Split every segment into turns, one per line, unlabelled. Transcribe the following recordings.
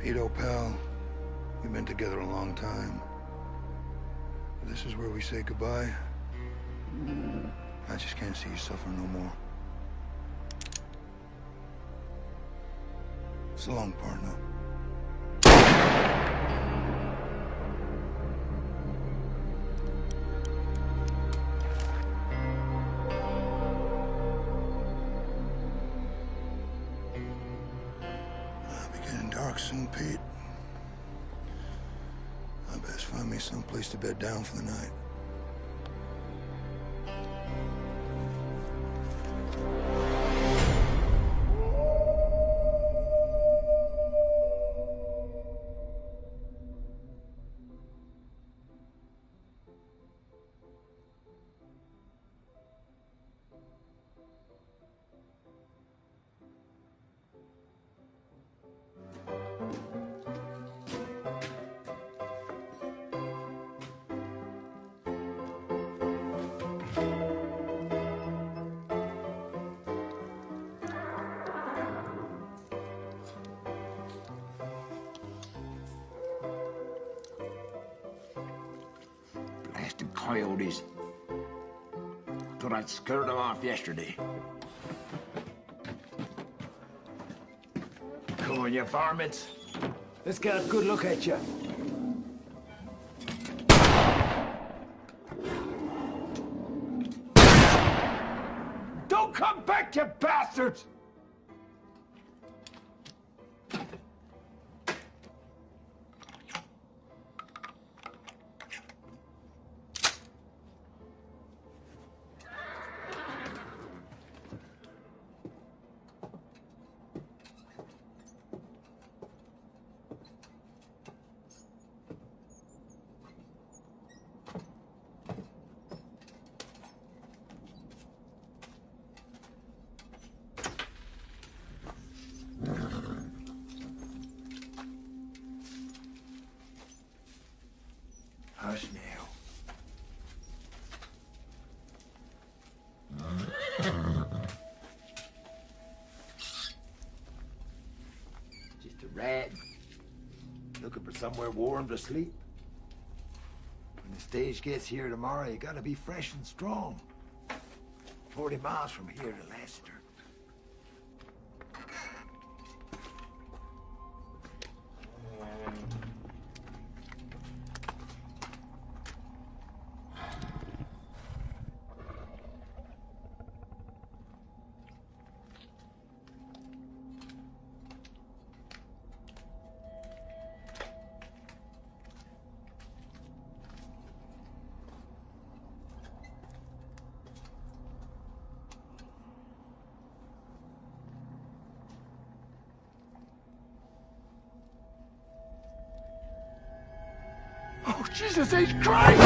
Ito, pal, we've been together a long time. This is where we say goodbye. I just can't see you suffer no more. So long, partner. I'll be getting dark soon, Pete. I best find me some place to bed down for the night.
Blasted coyotes. Thought I'd scared them off yesterday. Come on, you varmints. Let's get a good look at you. Don't come back, you bastards! Hush now. Just a rat looking for somewhere warm to sleep. When the stage gets here tomorrow, you gotta be fresh and strong. 40 miles from here to Leicester. Oh, Jesus H. Christ!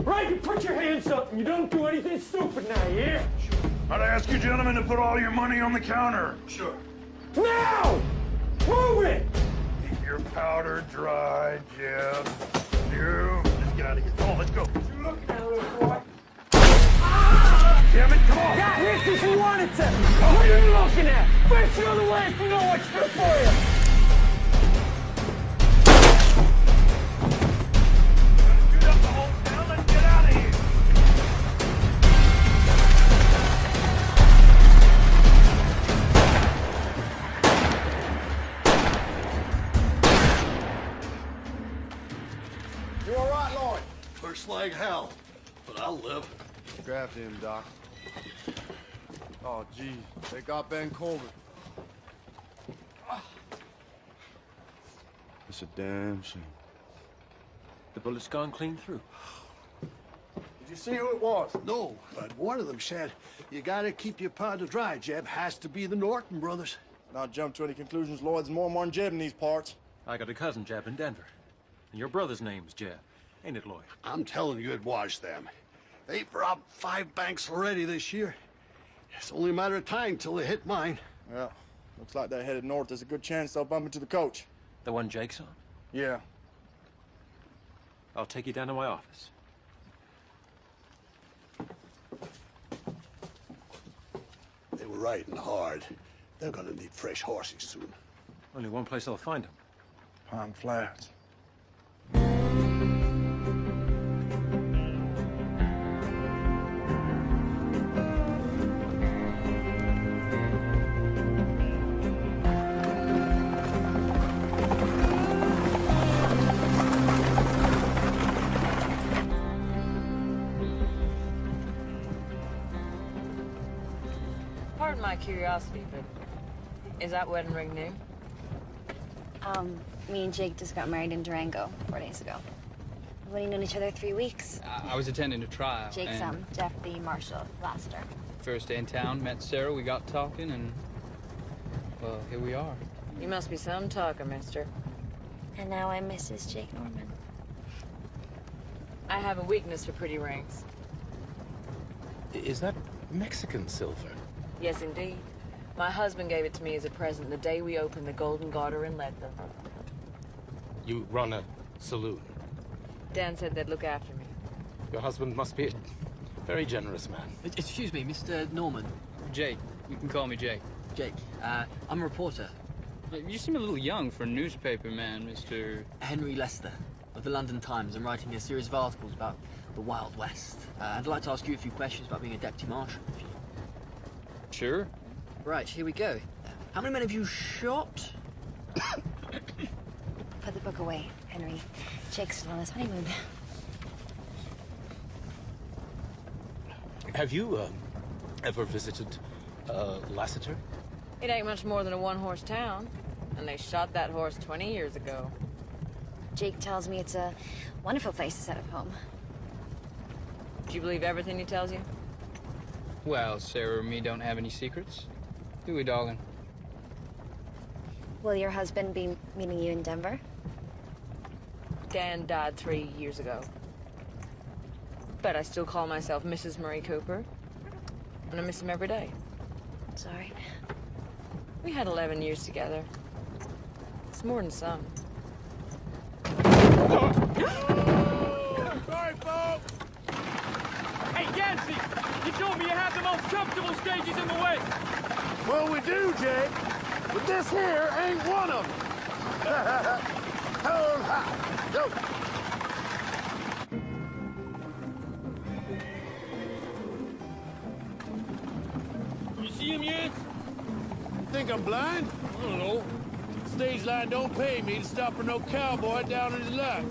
Right, you put your hands up and you don't do anything stupid now, yeah?
Sure.
I'd ask you gentlemen to put all your money on the counter.
Sure.
Now! Move it!
Keep your powder dry, Jeb. You. Let's get out of here. Come on, let's go.
You looking at little boy?
Damn it, come on.
Got here because you wanted to. What are you looking at? Face the other way if you know what's good for you.
Shoot up the whole town and get out of here.
You all right, Lloyd?
I'll live.
Grab him, Doc. Oh, gee, they got Ben Colbert. It's a damn shame.
The bullet's gone clean through.
Did you see who it was?
No, but one of them said, you gotta keep your powder dry, Jeb. Has to be the Norton brothers.
Not jump to any conclusions. Lloyd's more than Jeb in these parts.
I got a cousin, Jeb, in Denver. And your brother's name's Jeb. Ain't it, Lloyd?
I'm telling you, it was them. They've robbed 5 banks already this year. It's only a matter of time till they hit mine.
Yeah, looks like they're headed north. There's a good chance they'll bump into the coach.
The one Jake's on?
Yeah.
I'll take you down to my office.
They were riding hard. They're gonna need fresh horses soon.
Only one place I'll find them.
Pine Flats.
Pardon my curiosity, but is that wedding ring new?
Me and Jake just got married in Durango 4 days ago. We've only known each other 3 weeks.
I was attending a trial.
Jake's
and
Jeff, the marshal of Laster.
First day in town, met Sarah, we got talking, and well, here we are.
You must be some talker, mister.
And now I'm Mrs. Jake Norman.
I have a weakness for pretty rings.
Is that Mexican silver?
Yes, indeed. My husband gave it to me as a present the day we opened the Golden Garter in Leadville.
You run a saloon.
Dan said they'd look after me.
Your husband must be a very generous man.
Excuse me, Mr. Norman.
Jake, you can call me Jake.
Jake, I'm a reporter.
You seem a little young for a newspaper man, Mr.
Henry Lester of the London Times. I'm writing a series of articles about the Wild West. I'd like to ask you a few questions about being a deputy marshal.
Sure.
Right, here we go. How many men have you shot?
Put the book away, Henry. Jake's still on his honeymoon.
Have you ever visited Lassiter?
It ain't much more than a one-horse town, and they shot that horse 20 years ago.
Jake tells me it's a wonderful place to set up home.
Do you believe everything he tells you?
Well, Sarah and me don't have any secrets. Do we, darling?
Will your husband be meeting you in Denver?
Dan died 3 years ago. But I still call myself Mrs. Murray Cooper, and I miss him every day.
Sorry.
We had 11 years together. It's more than some.
Sorry, folks! Hey, Yancey! You told me you had the most comfortable stages in the West!
Well, we do, Jake. But this here ain't one of them. Hold high. Go.
You see him yet?
You think I'm blind?
I don't know.
Stage line don't pay me to stop for no cowboy down in his luck.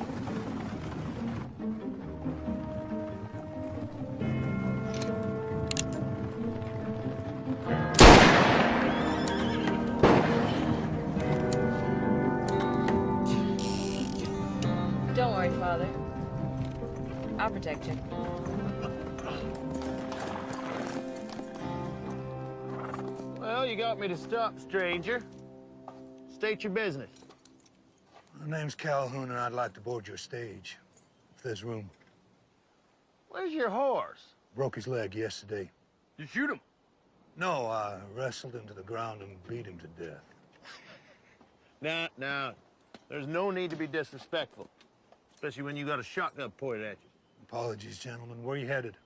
Don't worry, Father. I'll protect you.
Well, you got me to stop, stranger. State your business.
My name's Calhoun, and I'd like to board your stage, if there's room.
Where's your horse?
Broke his leg yesterday.
You shoot him?
No, I wrestled him to the ground and beat him to death.
Now, there's no need to be disrespectful, especially when you got a shotgun pointed at you.
Apologies, gentlemen. Where are you headed?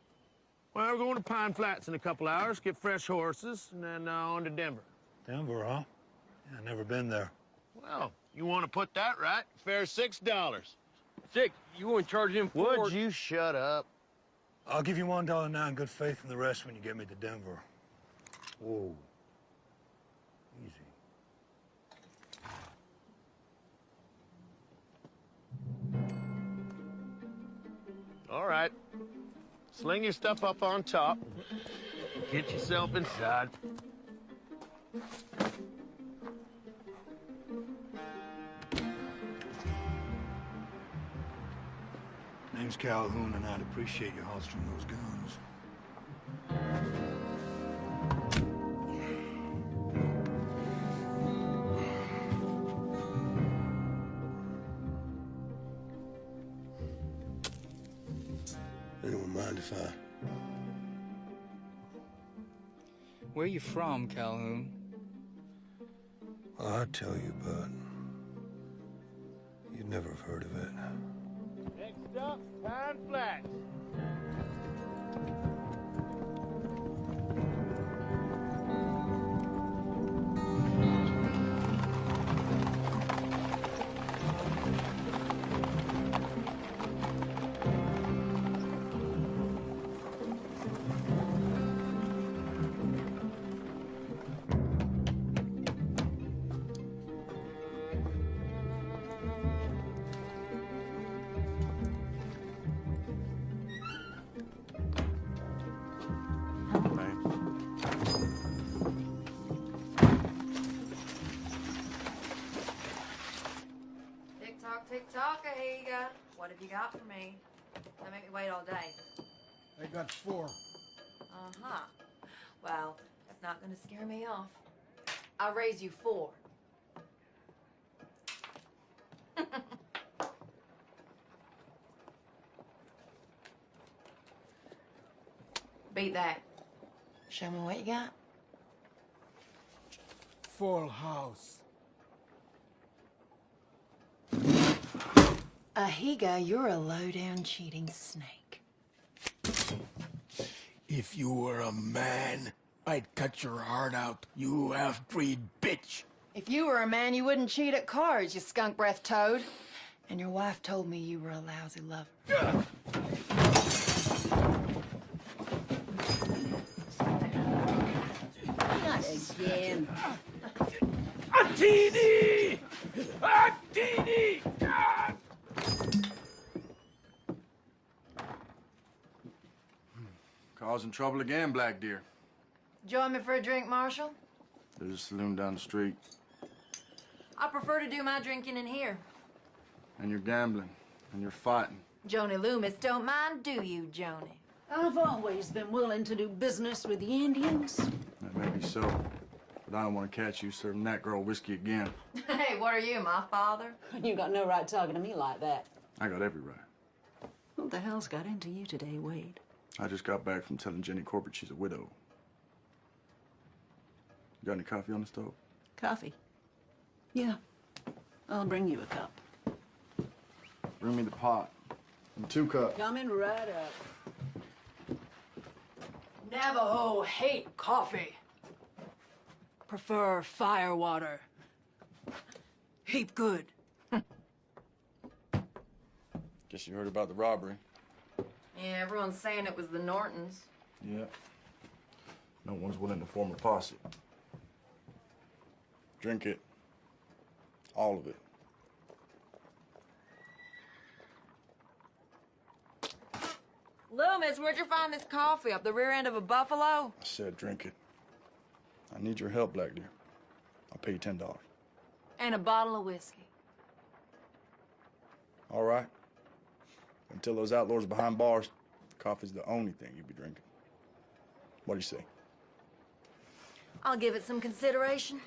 Well, we're going to Pine Flats in a couple hours, get fresh horses, and then on to Denver.
Denver, huh? Yeah, never been there.
Well, you want to put that right? Fare's $6.
Dick, you won't charge him for...
Would you shut up?
I'll give you $1 now in good faith and the rest when you get me to Denver. Whoa. Easy.
All right. Sling your stuff up on top. Get yourself inside.
Name's Calhoun, and I'd appreciate you holstering those guns.
Anyone mind if I...
Where are you from, Calhoun?
Well, I'd tell you, but you'd never have heard of it.
Next up, Pine Flats.
Tick-tock, here you go. What have you got for me? Don't make me wait all day.
I got 4.
Uh-huh. Well, that's not gonna scare me off. I'll raise you 4. Beat that. Show me what you got.
Full house.
Ahiga, you're a low-down cheating snake.
If you were a man, I'd cut your heart out, you half-breed bitch.
If you were a man, you wouldn't cheat at cards, you skunk-breath toad. And your wife told me you were a lousy lover.
Not again.
Attini! Attini!
Causing trouble again, Black Deer.
Join me for a drink, Marshal?
There's a saloon down the street.
I prefer to do my drinking in here.
And you're gambling. And you're fighting.
Joni Loomis don't mind, do you, Joni?
I've always been willing to do business with the Indians.
That may be so. But I don't want to catch you serving that girl whiskey again.
Hey, what are you, my father?
You got no right talking to me like that.
I got every right.
What the hell's got into you today, Wade?
I just got back from telling Jenny Corbett she's a widow. You got any coffee on the stove?
Coffee? Yeah. I'll bring you a cup.
Bring me the pot. And 2 cups.
Coming right up.
Navajo hate coffee. Prefer fire water. Heap good.
Guess you heard about the robbery.
Yeah, everyone's saying it was the Nortons.
Yeah. No one's willing to form a posse. Drink it. All of it.
Loomis, where'd you find this coffee? Up the rear end of a buffalo?
I said drink it. I need your help, Black Deer. I'll pay you $10.
And a bottle of whiskey.
All right. Until those outlaws are behind bars, coffee's the only thing you'll be drinking. What do you say?
I'll give it some consideration.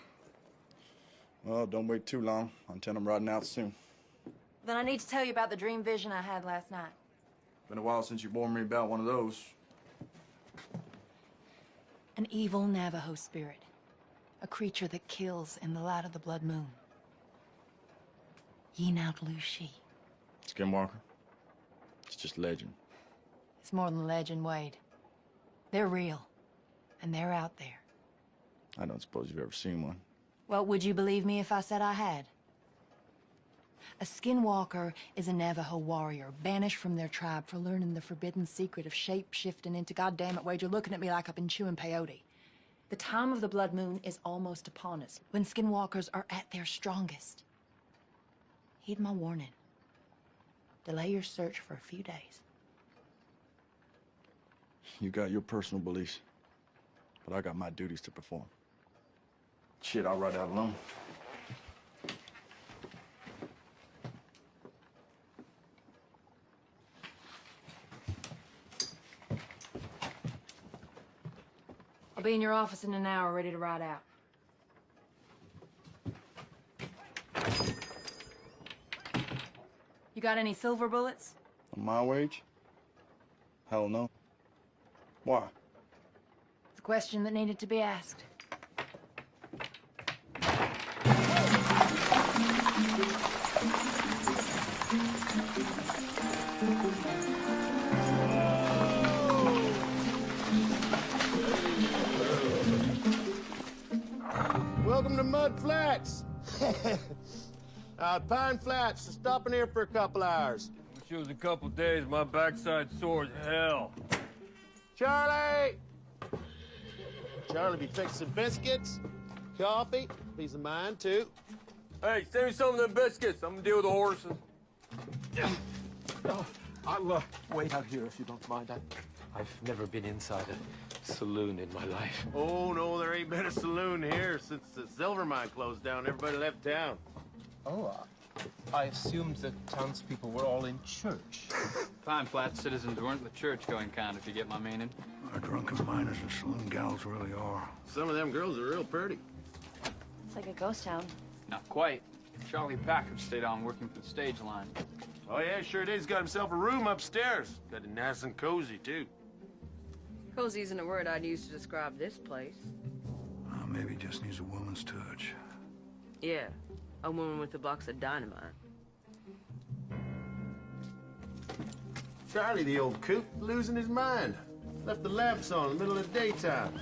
Well, don't wait too long. I intend I'm riding out soon.
Then I need to tell you about the dream vision I had last night.
Been a while since you warned me about one of those.
An evil Navajo spirit. A creature that kills in the light of the blood moon. Yeenautlushi.
Skinwalker? It's just legend.
It's more than legend, Wade. They're real. And they're out there.
I don't suppose you've ever seen one.
Well, would you believe me if I said I had? A skinwalker is a Navajo warrior, banished from their tribe for learning the forbidden secret of shape-shifting into, goddamn it, Wade, you're looking at me like I've been chewing peyote. The time of the blood moon is almost upon us, when skinwalkers are at their strongest. Heed my warning. Delay your search for a few days.
You got your personal beliefs, but I got my duties to perform. Shit, I'll ride out alone.
I'll be in your office in an hour, ready to ride out. You got any silver bullets?
On my wage? Hell no. Why?
It's a question that needed to be asked.
Welcome to Mud Flats. Pine Flats, stopping here for a couple hours.
Wish it was a couple days. My backside sore as hell.
Charlie! Charlie be fixing biscuits, coffee, peace of mind, too.
Hey, send me some of them biscuits. I'm gonna deal with the horses.
Oh, I'll wait out here if you don't mind.
I've never been inside a saloon in my life.
Oh, no, there ain't been a saloon here since the silver mine closed down. Everybody left town.
Oh, I assumed that townspeople were all in church.
Pine Flat citizens weren't the church-going kind, if you get my meaning.
Our drunken miners and saloon gals really are.
Some of them girls are real pretty.
It's like a ghost town.
Not quite. Charlie Packard stayed on working for the stage line.
Oh, yeah, sure did. He's got himself a room upstairs. Got it nice and cozy, too.
Cozy isn't a word I'd use to describe this place.
Maybe just needs a woman's touch.
Yeah, a woman with a box of dynamite.
Charlie, the old coot, losing his mind. Left the lamps on in the middle of the daytime.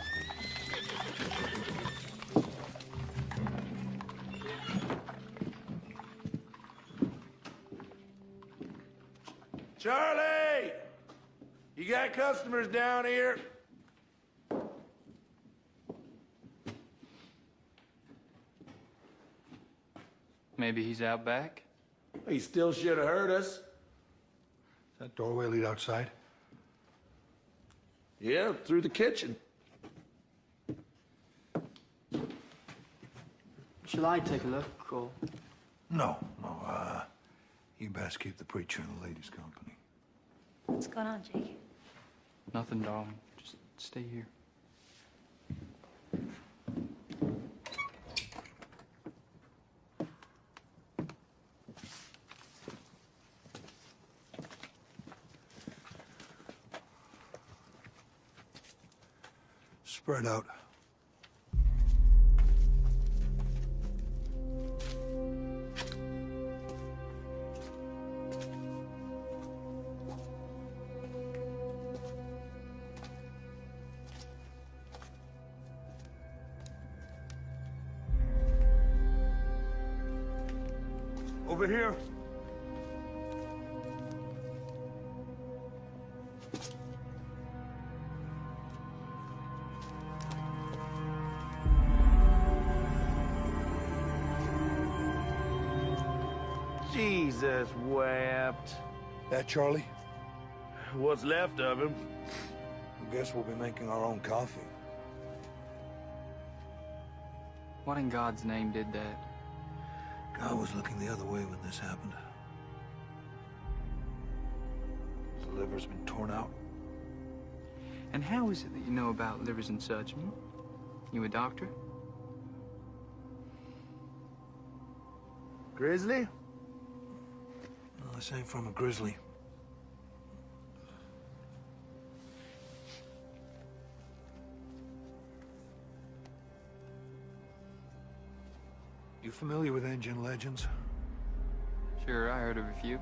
Charlie! You got customers down here?
Maybe he's out back?
He still should have heard us.
Does that doorway lead outside?
Yeah, through the kitchen.
Shall I take a look, or...?
No. You best keep the preacher in the ladies' company.
What's going on, Jake?
Nothing, darling. Just stay here.
Spread out. Over here.
Jesus wept.
That Charlie?
What's left of him.
I guess we'll be making our own coffee.
What in God's name did that?
God was looking the other way when this happened. The liver's been torn out.
And how is it that you know about livers and such? Hmm? You a doctor?
Grizzly?
No, this ain't from a grizzly. You familiar with Indian legends?
Sure, I heard of a few.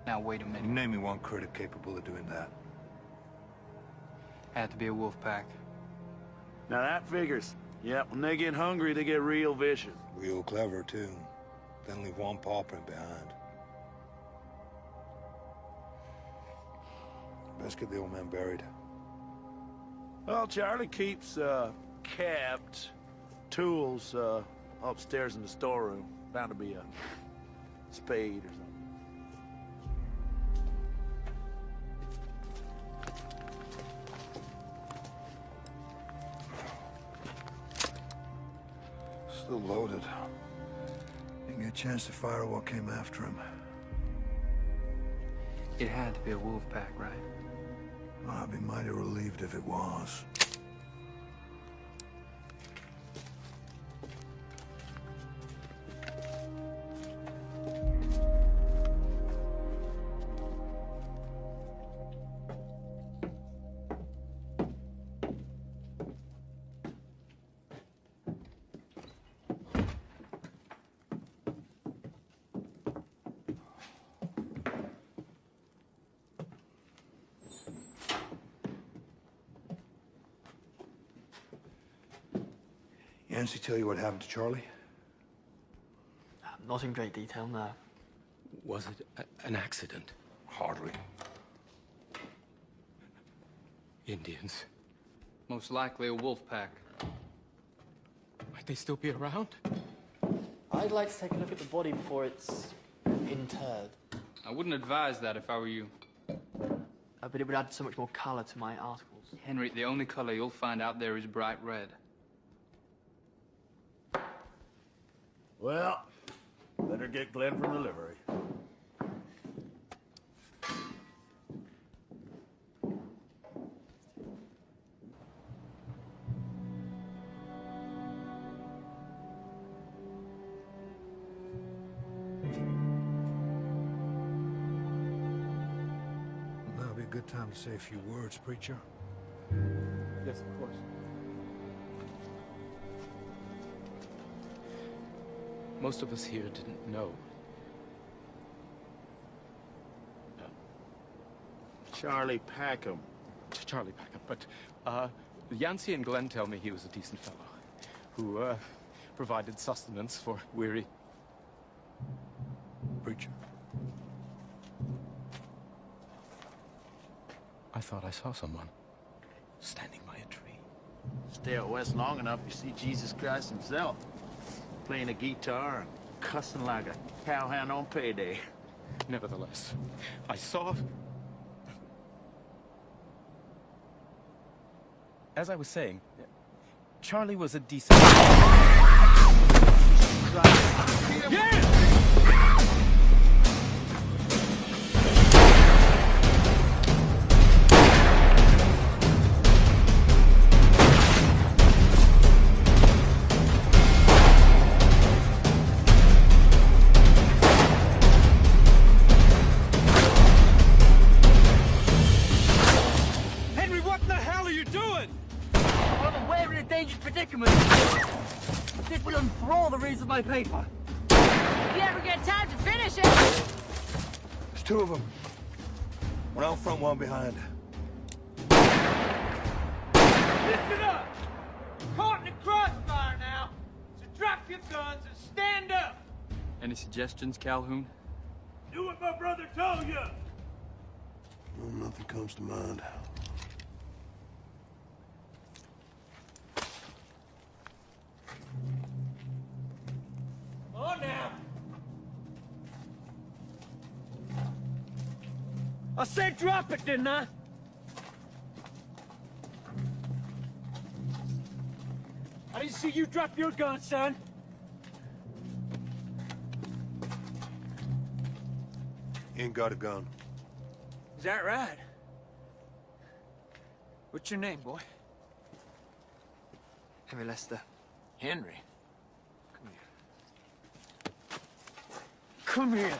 Now, wait a minute.
Name me one critic capable of doing that.
Had to be a wolf pack.
Now that figures. Yep, when they get hungry, they get real vicious.
Real clever, too. Then leave one paw print behind. Best get the old man buried.
Well, Charlie keeps, kept tools, upstairs in the storeroom. Bound to be a spade or something.
Still loaded. Didn't get a chance to fire what came after him.
It had to be a wolf pack, right?
I'd be mighty relieved if it was. Yancy tell you what happened to Charlie?
Not in great detail, no.
Was it an accident?
Hardly.
Indians.
Most likely a wolf pack.
Might they still be around?
I'd like to take a look at the body before it's interred.
I wouldn't advise that if I were you.
But it would add so much more color to my articles.
Henry, the only color you'll find out there is bright red.
Well, better get Glenn from the livery.
That'll be a good time to say a few words, preacher.
Yes, of course.
Most of us here didn't know.
Charlie Packham.
Charlie Packham, but Yancy and Glenn tell me he was a decent fellow who provided sustenance for weary
preacher.
I thought I saw someone standing by a tree.
Stay out west long enough, you see Jesus Christ himself. Playing a guitar and cussing like a cowhand on payday.
Nevertheless, I saw... As I was saying, Charlie was a decent... Yeah!
This will enthrall the readers of my paper.
If you ever get time to finish it.
There's two of them. One out front, one behind.
Listen up! Caught in the crossfire now, so drop your guns and stand up!
Any suggestions, Calhoun?
Do what my brother told you!
No, nothing comes to mind.
On now! I said drop it, didn't I? I didn't see you drop your gun, son.
He ain't got a gun.
Is that right? What's your name, boy?
Henry Lester.
Henry. Come here.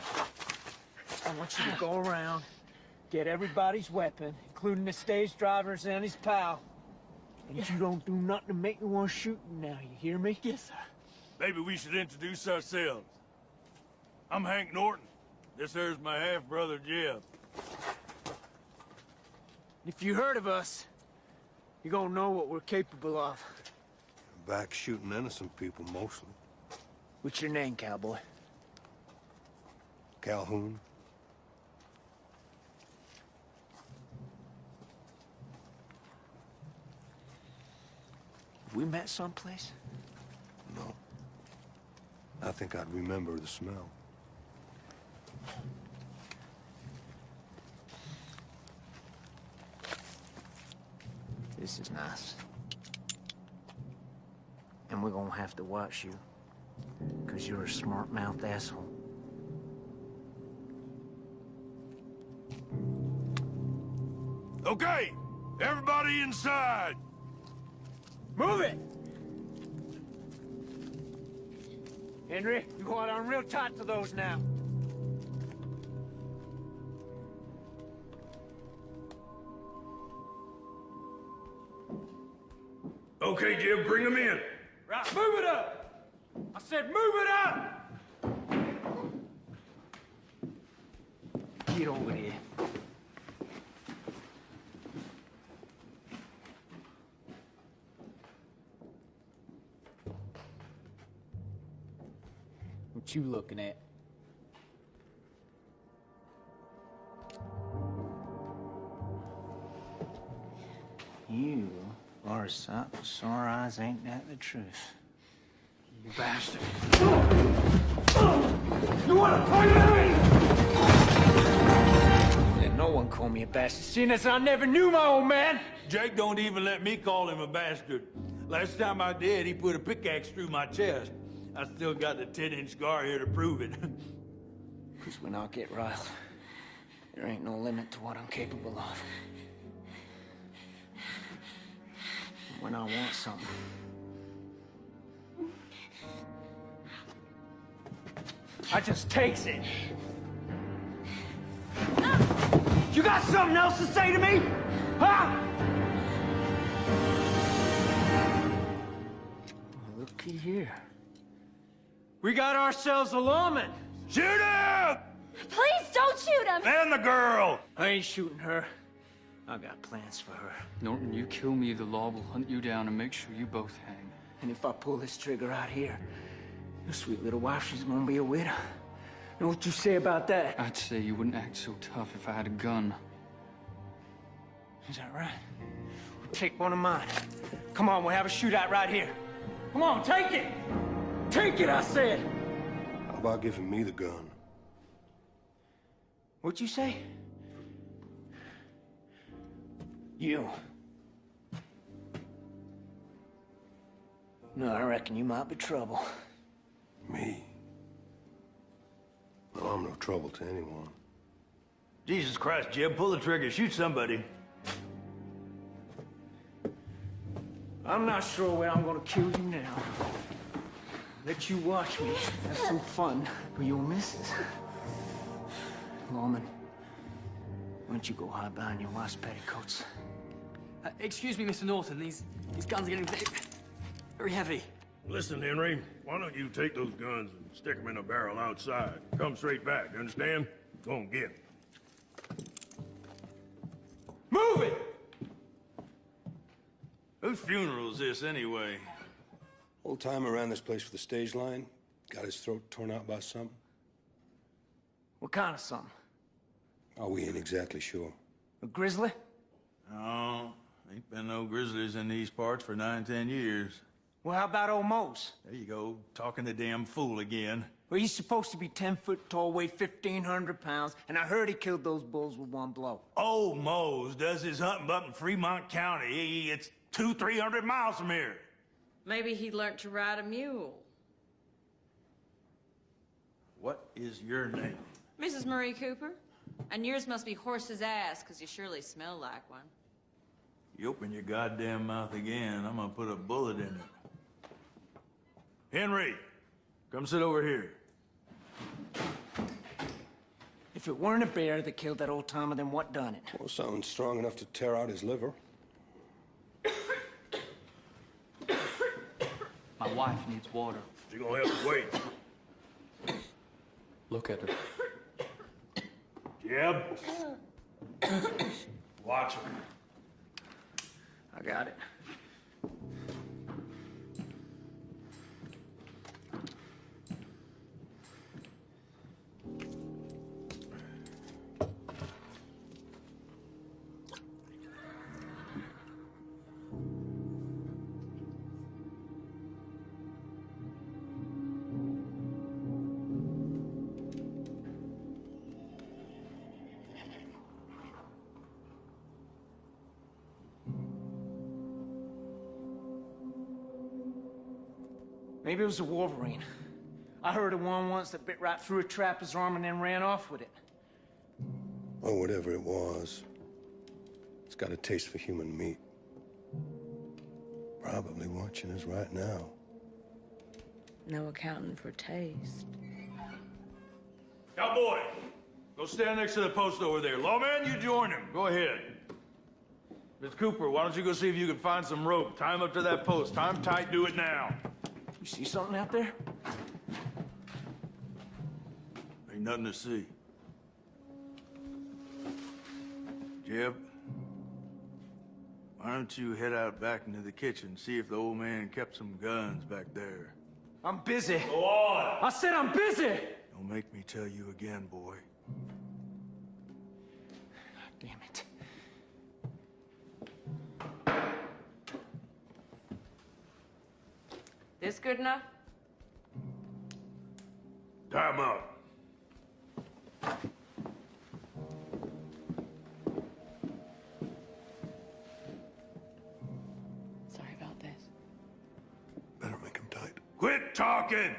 I want you to go around, get everybody's weapon, including the stage driver's and his pal. And you don't do nothing to make me want to shoot you now, you hear me?
Yes, sir.
Maybe we should introduce ourselves. I'm Hank Norton. This here's my half-brother, Jeff.
If you heard of us, you're gonna know what we're capable of.
Back shooting innocent people, mostly.
What's your name, cowboy?
Calhoun.
Have we met someplace?
No. I think I'd remember the smell.
This is nice. And we're gonna have to watch you Because you're a smart-mouthed asshole.
Okay, everybody inside.
Move it! Henry, you hold on real tight to those now.
Okay, Jim, bring them in.
Right, move it up! I said move it up! Get over here. What you looking at? You are a sight for sore eyes, ain't that the truth? You bastard. You wanna fight me? Let no one call me a bastard, seeing as I never knew my old man.
Jake don't even let me call him a bastard. Last time I did, he put a pickaxe through my chest. I still got the 10-inch scar here to prove it.
Because when I get riled, there ain't no limit to what I'm capable of. When I want something, I just takes it. You got something else to say to me? Huh? Looky here. We got ourselves a lawman.
Shoot him!
Please don't shoot him!
And the girl!
I ain't shooting her. I got plans for her.
Norton, you kill me, the law will hunt you down and make sure you both hang.
And if I pull this trigger out here, your sweet little wife, she's gonna be a widow. Know what you say about that?
I'd say you wouldn't act so tough if I had a gun.
Is that right? Take one of mine. Come on, we'll have a shootout right here. Come on, take it! Take it, I said!
How about giving me the gun?
What'd you say? You. No, I reckon you might be trouble.
Me? Well, I'm no trouble to anyone.
Jesus Christ, Jim, pull the trigger, shoot somebody.
I'm not sure when I'm gonna kill you now. Let you watch me have some fun with your missus. Lawman, why don't you go hide behind your wife's petticoats?
Excuse me, Mr. Norton. These guns are getting very heavy.
Listen, Henry, why don't you take those guns and stick them in a barrel outside? Come straight back, you understand? Go on, get 'em.
Move it!
Whose funeral is this, anyway?
Old timer ran this place for the stage line. Got his throat torn out by something.
What kind of something?
Oh, we ain't exactly sure.
A grizzly?
No, ain't been no grizzlies in these parts for 9-10 years.
Well, how about old Mose?
There you go, talking the damn fool again.
Well, he's supposed to be 10 foot tall, weigh 1,500 pounds, and I heard he killed those bulls with one blow.
Old Mose does his hunting up in Fremont County. It's 200-300 miles from here.
Maybe he learned to ride a mule.
What is your name?
Mrs. Marie Cooper? And yours must be horse's ass, because you surely smell like one.
You open your goddamn mouth again, I'm gonna put a bullet in it. Henry, come sit over here.
If it weren't a bear that killed that old timer, then what done it?
Well, something strong enough to tear out his liver.
My wife needs water.
She gonna have to wait.
Look at her.
Jeb. Watch her.
I got it. Maybe it was a Wolverine. I heard of one once that bit right through a trapper's arm and then ran off with it.
Or whatever it was. It's got a taste for human meat. Probably watching us right now.
No accounting for taste.
Cowboy, go stand next to the post over there. Lawman, you join him. Go ahead. Miss Cooper, why don't you go see if you can find some rope? Tie him up to that post. Tie him tight, do it now.
You see something out there?
Ain't nothing to see. Jeb, why don't you head out back into the kitchen, see if the old man kept some guns back there.
I'm busy.
Go on!
I said I'm busy!
Don't make me tell you again, boy.
Damn it.
This good enough?
Tie him up.
Sorry about this.
Better make him tight.
Quit talking!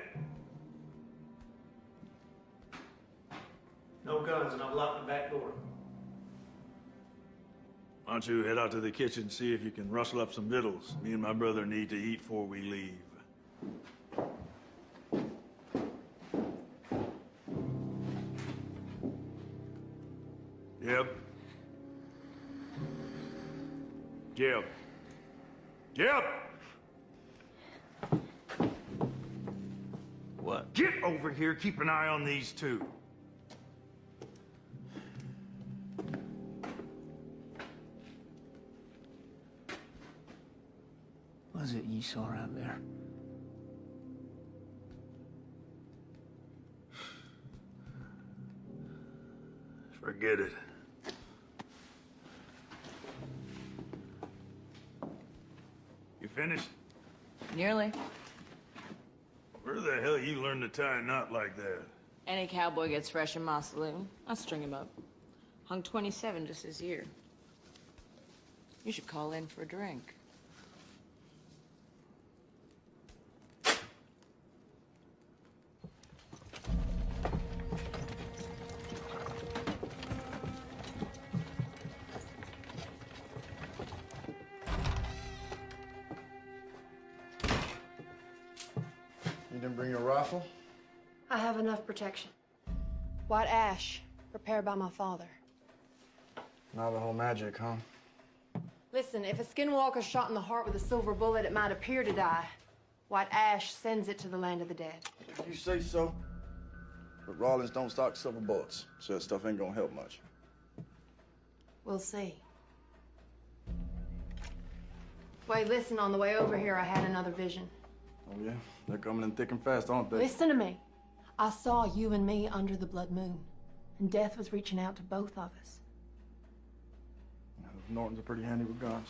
No guns, and I've locked the back door.
Why don't you head out to the kitchen, see if you can rustle up some victuals. Me and my brother need to eat before we leave. Jeb. Jeb. Jeb! What? Get over here, keep an eye on these two.
What is it you saw out there?
Forget it. You finished?
Nearly.
Where the hell you learn to tie a knot like that?
Any cowboy gets fresh in my saloon. I string him up. Hung 27 just this year. You should call in for a drink.
You didn't bring your rifle?
I have enough protection. White ash, prepared by my father.
Navajo magic, huh?
Listen, if a skinwalker's shot in the heart with a silver bullet, it might appear to die. White ash sends it to the land of the dead.
You say so? But Rawlins don't stock silver bullets, so that stuff ain't gonna help much.
We'll see. Wait, listen, on the way over here, I had another vision.
Oh, yeah? They're coming in thick and fast, aren't they?
Listen to me. I saw you and me under the blood moon, and death was reaching out to both of us.
Yeah, those Nortons are pretty handy with guns.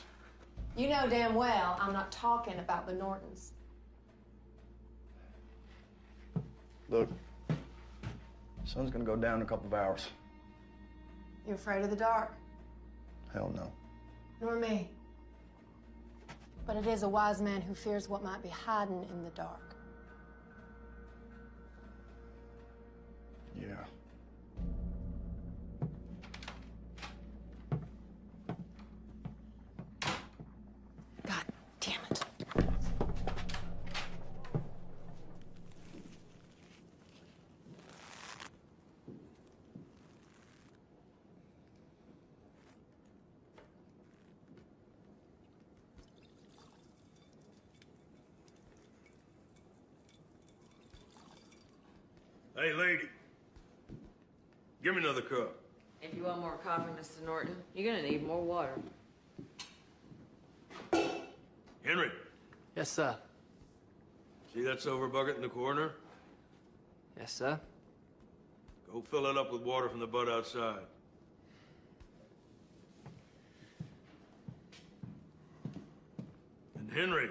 You know damn well I'm not talking about the Nortons.
Look, the sun's gonna go down in a couple of hours.
You afraid of the dark?
Hell no.
Nor me. But it is a wise man who fears what might be hiding in the dark.
Yeah.
God damn it.
Hey, lady. Give me another cup.
If you want more coffee, Mr. Norton, you're gonna need more water.
Henry.
Yes, sir.
See that silver bucket in the corner?
Yes, sir.
Go fill it up with water from the butt outside. And Henry,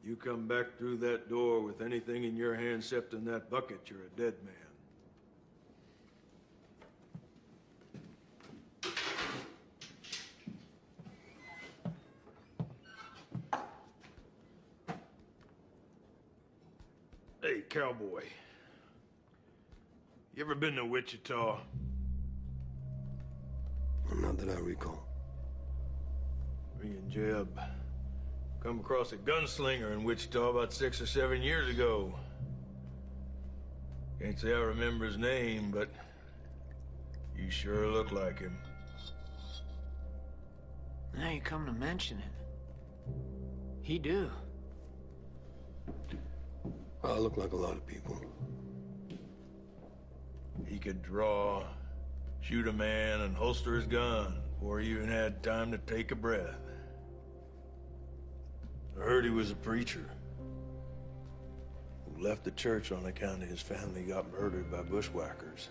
you come back through that door with anything in your hand except in that bucket, you're a dead man. Hey, cowboy. You ever been to Wichita?
Well, not that I recall.
Me and Jeb come across a gunslinger in Wichita about 6 or 7 years ago. Can't say I remember his name, but you sure look like him.
Now you come to mention it. He do.
I look like a lot of people.
He could draw, shoot a man, and holster his gun before he even had time to take a breath. I heard he was a preacher who left the church on account of his family got murdered by bushwhackers.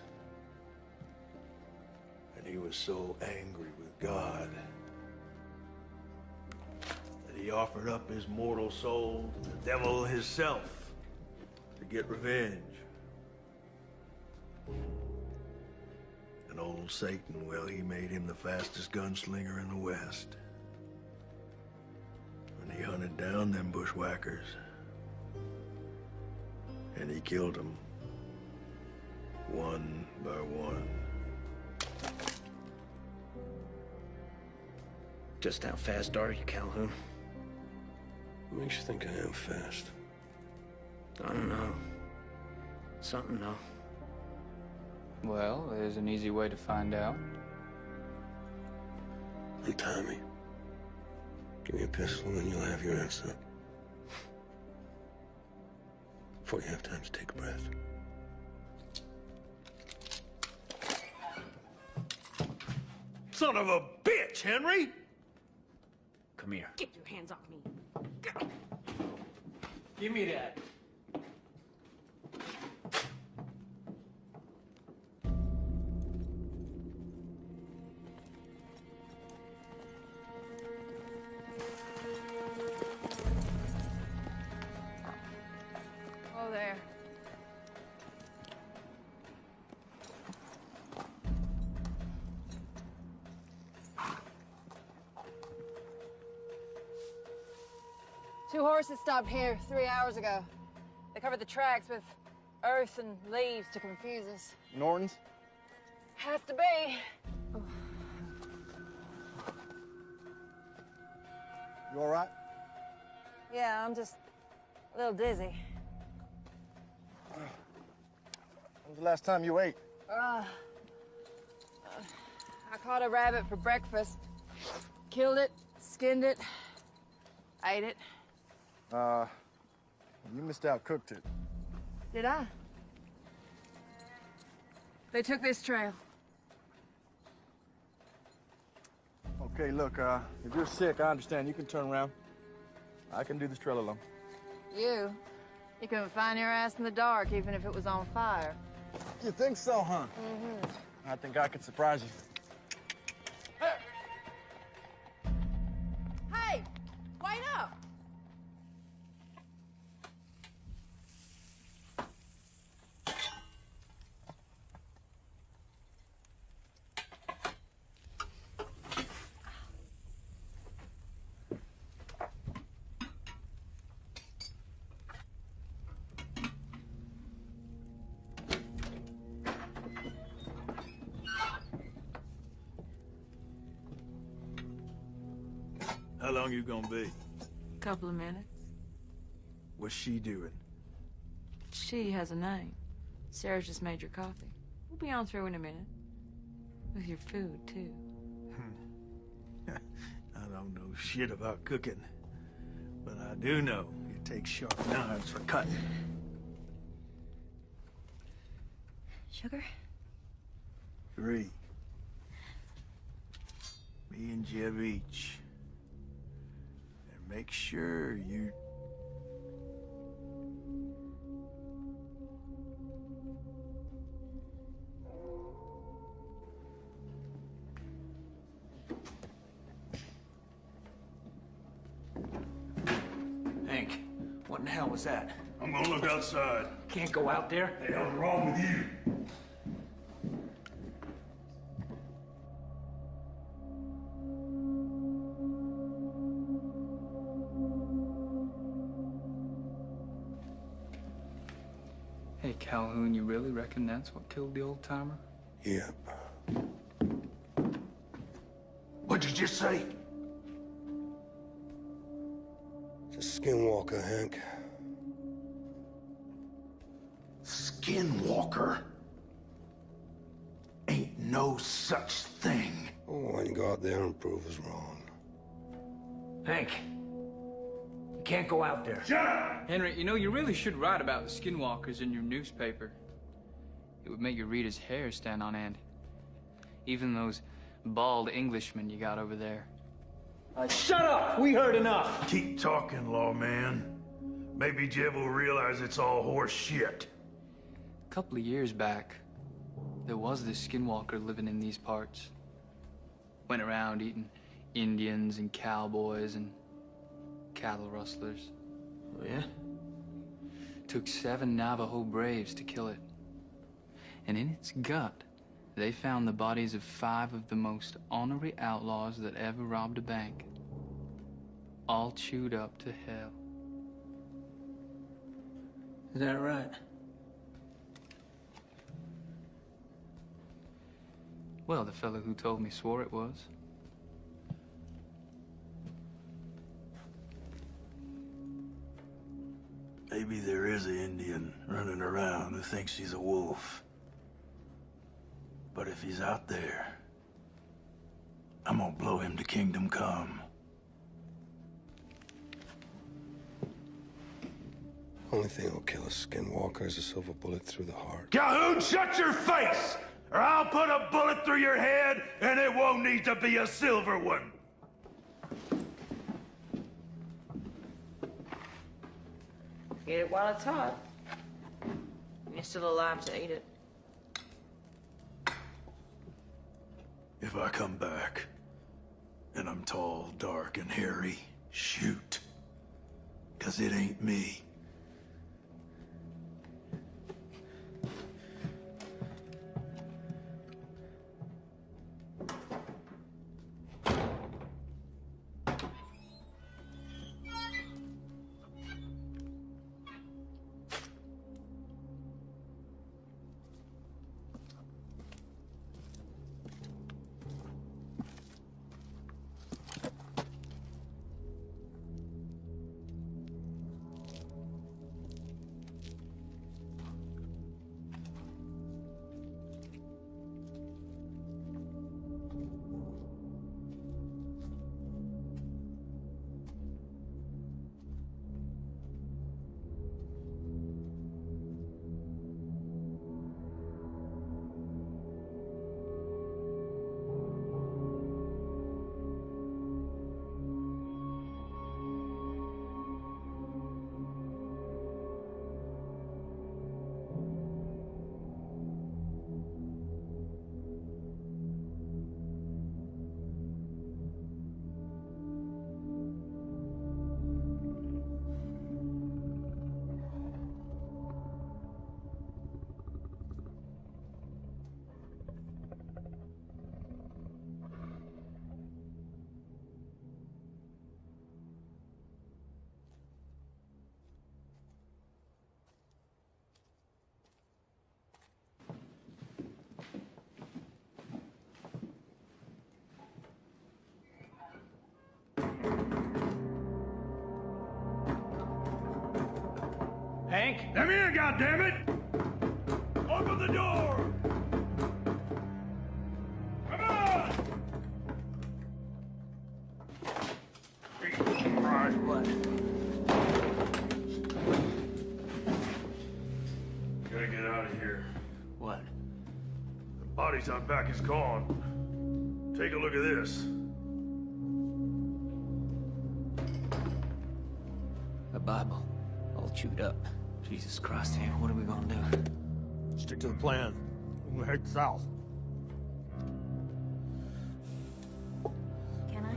And he was so angry with God that he offered up his mortal soul to the devil himself to get revenge. And old Satan, well, he made him the fastest gunslinger in the West. And he hunted down them bushwhackers. And he killed them, one by one.
Just how fast are you, Calhoun?
What makes you think I am fast?
I don't know. Something, though.
Well, there's an easy way to find out.
And Tommy, give me a pistol and you'll have your answer. Before you have time to take a breath.
Son of a bitch, Henry!
Come here.
Get your hands off me.
Give me that.
Oh, there. Two horses stopped here 3 hours ago. They covered the tracks with earth and leaves to confuse us.
Norton's?
Has to be.
You all right?
Yeah, I'm just a little dizzy.
When was the last time you ate?
I caught a rabbit for breakfast. Killed it, skinned it, ate it.
You missed out, cooked it.
Did I? They took this trail.
Okay, look, if you're sick, I understand. You can turn around. I can do this trail alone.
You couldn't find your ass in the dark, even if it was on fire.
You think so, huh?
Mm-hmm.
I think I could surprise you.
Hey, wait up!
How long you gonna be?
Couple of minutes.
What's she doing?
She has a name. Sarah just made your coffee. We'll be on through in a minute. With your food, too.
I don't know shit about cooking, but I do know it takes sharp knives for cutting.
Sugar?
3. Me and Jeb each. And make sure you...
Hank, what in the hell was that?
I'm gonna look outside.
Can't go out there?
What the hell's wrong with you?
Hey, Calhoun, you really reckon that's what killed the old-timer?
Yep.
What'd you just say?
It's a skinwalker, Hank.
Skinwalker? Ain't no such thing.
Oh, why don't you go out there and prove us wrong?
Hank, you can't go out there.
Shut up!
Henry, you know, you really should write about the skinwalkers in your newspaper. It would make your readers' hair stand on end. Even those bald Englishmen you got over there.
Shut up! We heard enough!
Keep talking, lawman. Maybe Jeb will realize it's all horse shit.
A couple of years back, there was this skinwalker living in these parts. Went around eating Indians and cowboys and cattle rustlers.
Oh, yeah?
Took 7 Navajo braves to kill it. And in its gut, they found the bodies of 5 of the most ornery outlaws that ever robbed a bank. All chewed up to hell.
Is that right?
Well, the fellow who told me swore it was.
Maybe there is an Indian running around who thinks he's a wolf. But if he's out there, I'm gonna blow him to kingdom come.
Only thing that'll kill a skinwalker is a silver bullet through the heart.
Calhoun, shut your face! Or I'll put a bullet through your head, and it won't need to be a silver one.
Eat it while it's hot. You're still alive to eat it.
If I come back, and I'm tall, dark, and hairy, shoot. 'Cause it ain't me.
Hank?
Let me in, goddammit! Open the door! Come on! Jesus Christ.
What?
Gotta get out of here.
What?
The body's out back is gone. Take a look at this.
A Bible. All chewed up. Jesus Christ, Hank, what are we gonna do?
Stick to the plan. We'll head south.
Can I?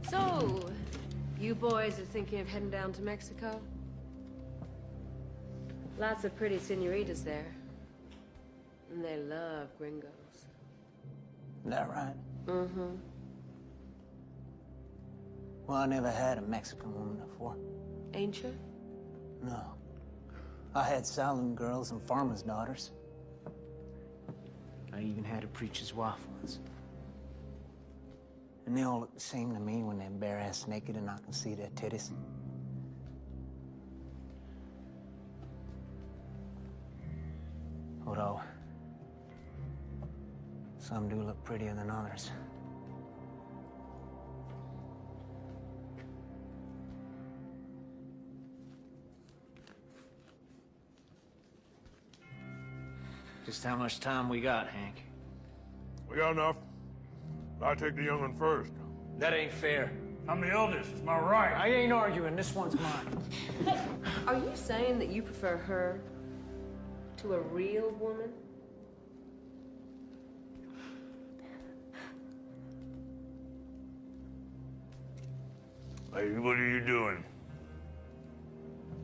So, you boys are thinking of heading down to Mexico? Lots of pretty senoritas there. And they love gringos.
Is that right?
Mm-hmm.
Well, I never had a Mexican woman before.
Ain't you?
No. I had saloon girls and farmers' daughters. I even had a preacher's wife once. And they all look the same to me when they're bare-ass naked and I can see their titties. Although, some do look prettier than others. Just how much time we got, Hank?
We got enough. I take the young one first.
That ain't fair.
I'm the eldest, it's my right.
I ain't arguing, this one's mine.
Are you saying that you prefer her to a real woman?
Hey, what are you doing?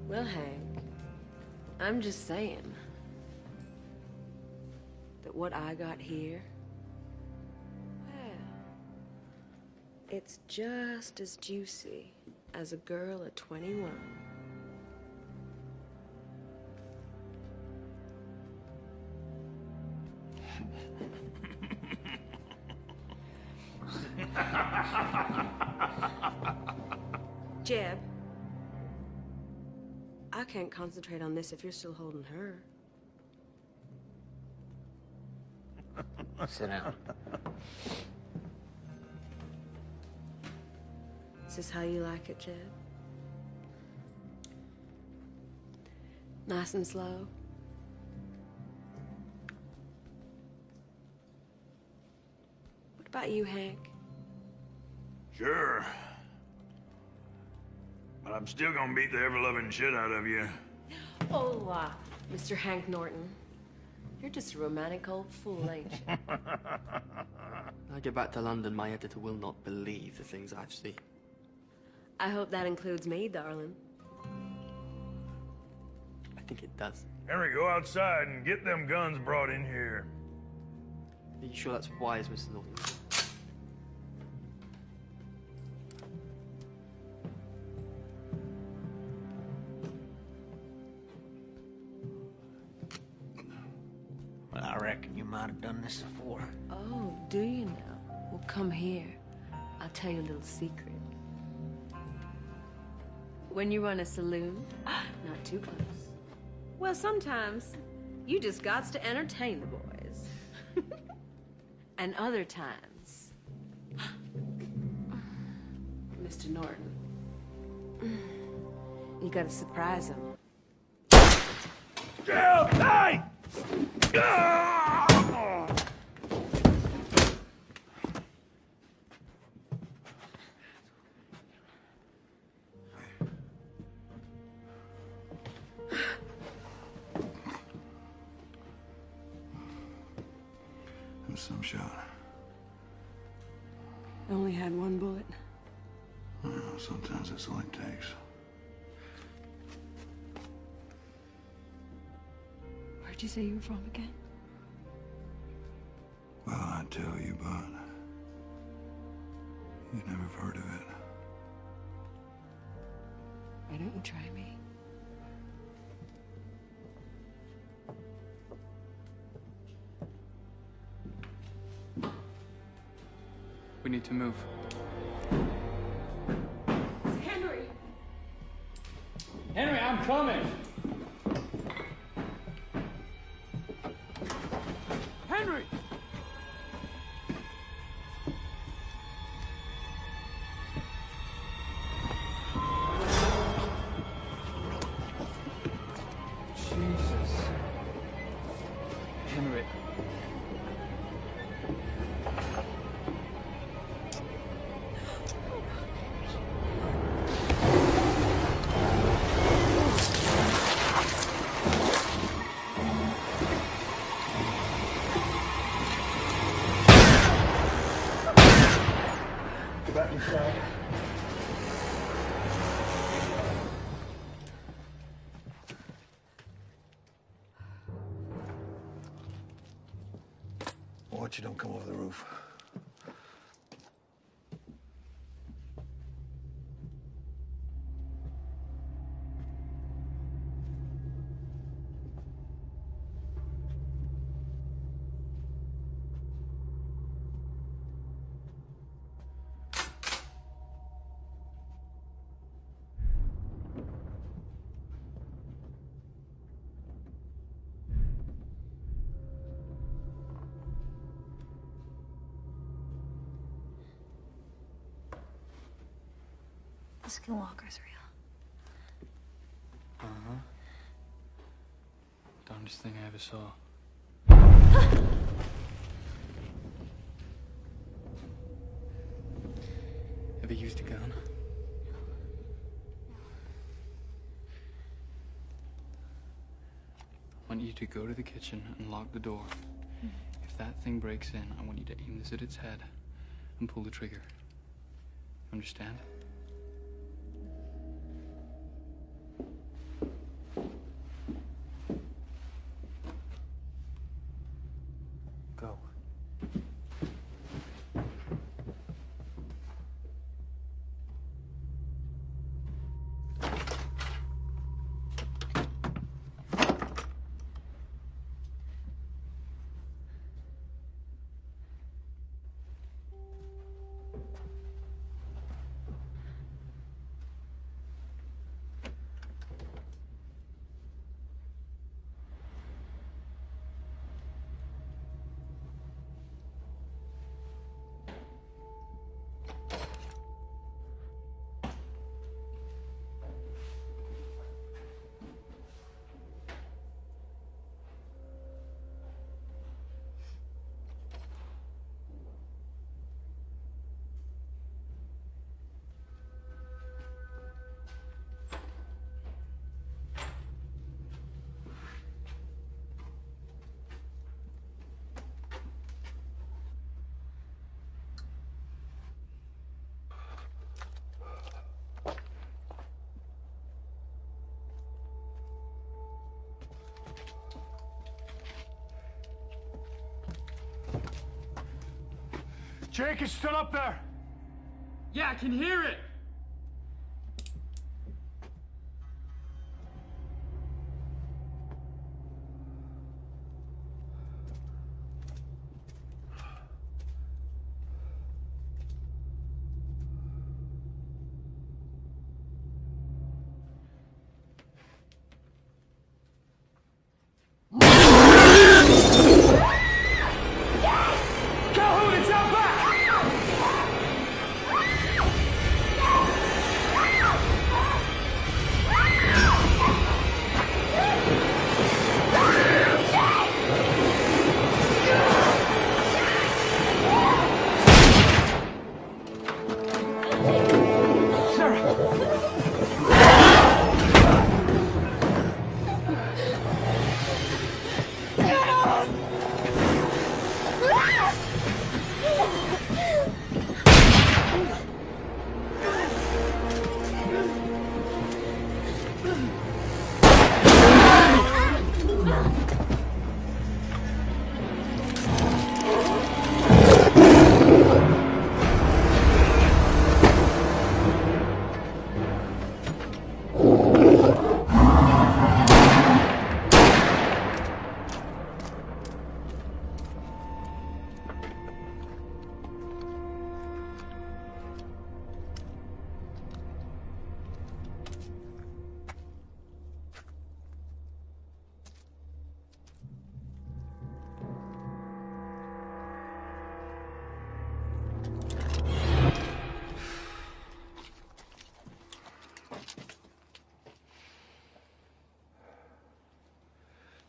Well, Hank, I'm just saying that what I got here, well, it's just as juicy as a girl at 21. Jeb, I can't concentrate on this if you're still holding her.
Sit down.
Is this how you like it, Jeb? Nice and slow? What about you, Hank?
Sure. But I'm still gonna beat the ever-loving shit out of you.
Oh, Mr. Hank Norton. You're just a romantic old fool, ain't you?
When I get back to London, my editor will not believe the things I've seen.
I hope that includes me, darling.
I think it does.
Henry, go outside and get them guns brought in here.
Are you sure that's wise, Mr. Norton?
Well, I reckon you might have done this before.
Oh, do you now? Well, come here. I'll tell you a little secret. When you run a saloon, not too close. Well, sometimes you just gots to entertain the boys. And other times, Mr. Norton, you gotta surprise him.
Hey!
It was some shot.
I only had one bullet.
Well, sometimes that's all it takes.
Where'd you say you were from again?
Well, I'd tell you, but you'd never have heard of it.
Why don't you try me?
We need to move.
Henry!
Henry, I'm coming!
Henry!
Jesus. Henry.
Watch you don't come over the roof.
The skinwalker's real.
Uh-huh. Darndest thing I ever saw. Ever used a gun? I want you to go to the kitchen and lock the door. If that thing breaks in, I want you to aim this at its head and pull the trigger. Understand? Go.
Jake is still up there.
Yeah, I can hear it.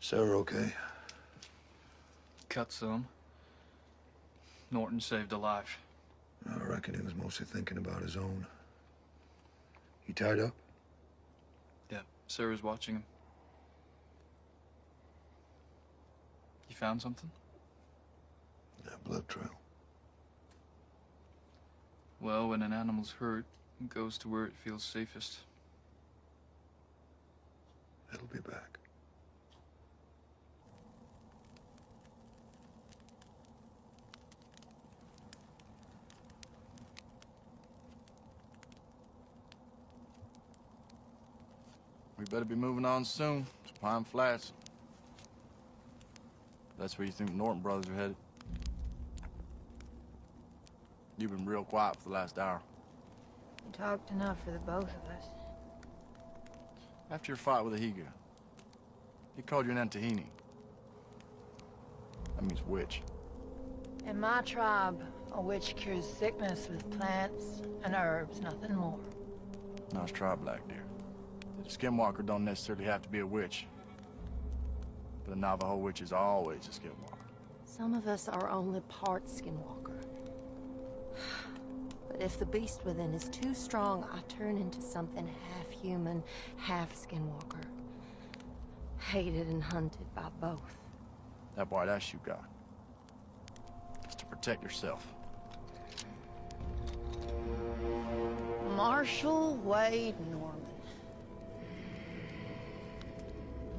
Sarah okay?
Cut some. Norton saved a life.
I reckon he was mostly thinking about his own. He tied up?
Yeah, Sarah's watching him. You found something?
Yeah, blood trail.
Well, when an animal's hurt, it goes to where it feels safest.
It'll be back.
We better be moving on soon. It's Pine Flats. That's where you think the Norton brothers are headed. You've been real quiet for the last hour.
You talked enough for the both of us.
After your fight with the Higa, he called you an Antahini. That means witch.
In my tribe, a witch cures sickness with plants and herbs, nothing more.
Nice try, Black Deer. The skinwalker don't necessarily have to be a witch. But a Navajo witch is always a skinwalker.
Some of us are only part skinwalker. But if the beast within is too strong, I turn into something half human, half skinwalker. Hated and hunted by both.
That white ash you got. It's to protect yourself.
Marshall Wade Norman.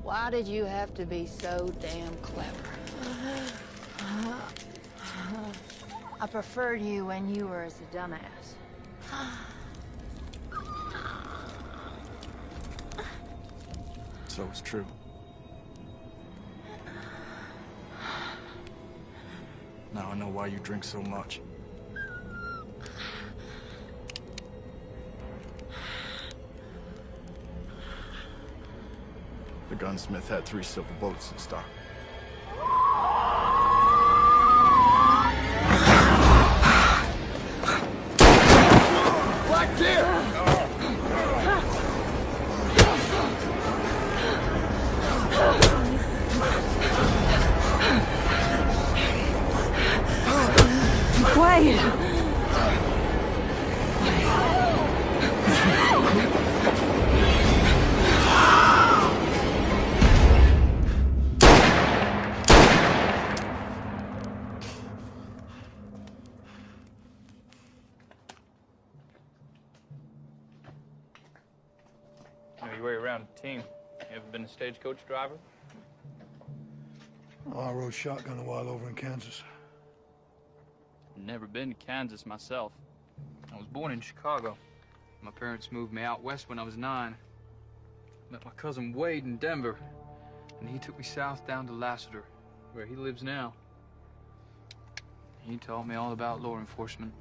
Why did you have to be so damn clever? I preferred you when you were as a dumbass.
So it's true. Now I know why you drink so much. The gunsmith had 3 silver bullets in stock.
Black Deer!
Wait!
Know your way around a team. You ever been a stagecoach driver?
Oh, I rode shotgun a while over in Kansas.
Never been to Kansas myself. I was born in Chicago. My parents moved me out west when I was 9. Met my cousin Wade in Denver, and he took me south down to Lassiter, where he lives now. He taught me all about law enforcement.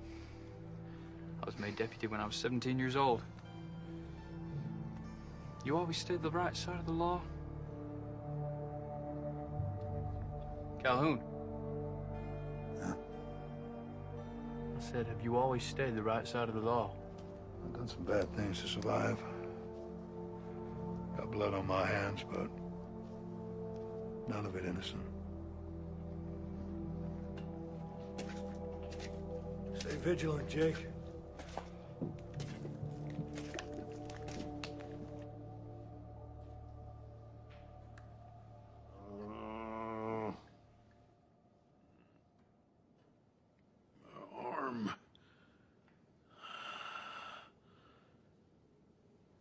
I was made deputy when I was 17 years old. You always stayed the right side of the law? Calhoun. I said, have you always stayed the right side of the law?
I've done some bad things to survive. Got blood on my hands, but none of it innocent. Stay vigilant, Jake.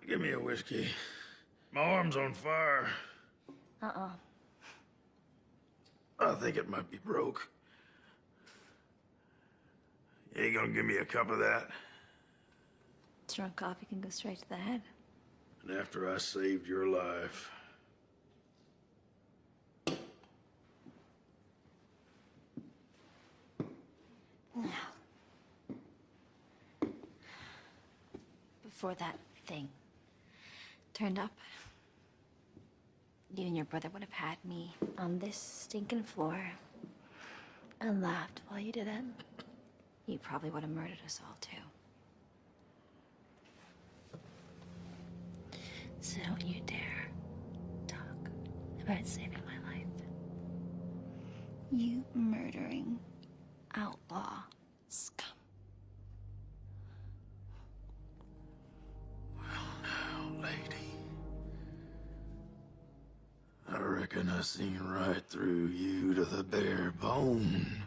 Give me a whiskey. My arm's on fire.
Uh-uh.
I think it might be broke. You ain't gonna give me a cup of that?
Strong coffee can go straight to the head.
And after I saved your life.
Before that thing turned up, you and your brother would have had me on this stinking floor and laughed while you did it. You probably would have murdered us all, too. So don't you dare talk about saving my life. You murdering outlaw scum.
Lady, I reckon I seen right through you to the bare bone.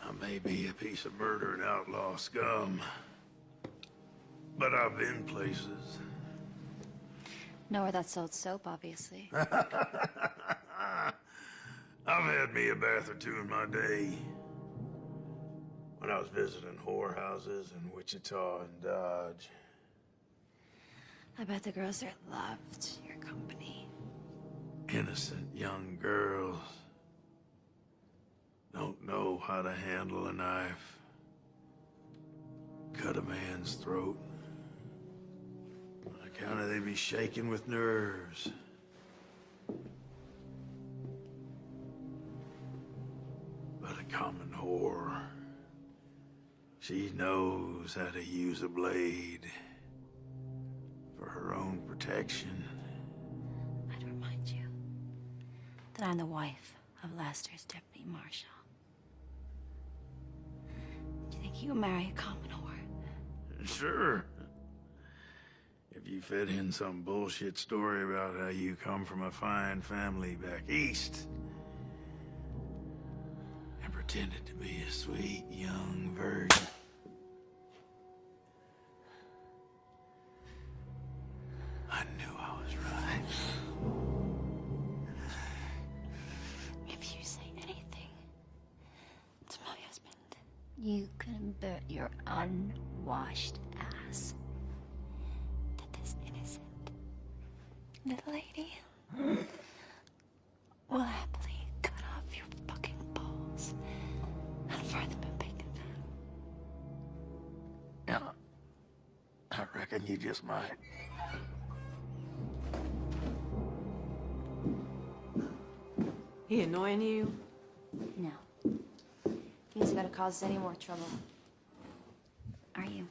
I may be a piece of murder and outlaw scum, but I've been places.
Nowhere that sold soap, obviously.
I've had me a bath or two in my day.
when I was visiting whorehouses in Wichita and Dodge.
I bet the girls there loved your company.
Innocent young girls. Don't know how to handle a knife. Cut a man's throat. On account of they be shaking with nerves. But a common whore. She knows how to use a blade for her own protection.
I'd remind you that I'm the wife of Lester's deputy marshal. Do you think you would marry a common whore?
Sure. If you fed in some bullshit story about how you come from a fine family back east and pretended to be a sweet young virgin. I knew I was right.
If you say anything to my husband, you can bet your unwashed ass that this innocent little lady will happily cut off your fucking balls and fry them in bacon fat.
Yeah, I reckon you just might.
He annoying you?
No. He isn't gonna cause us any more trouble. Are you?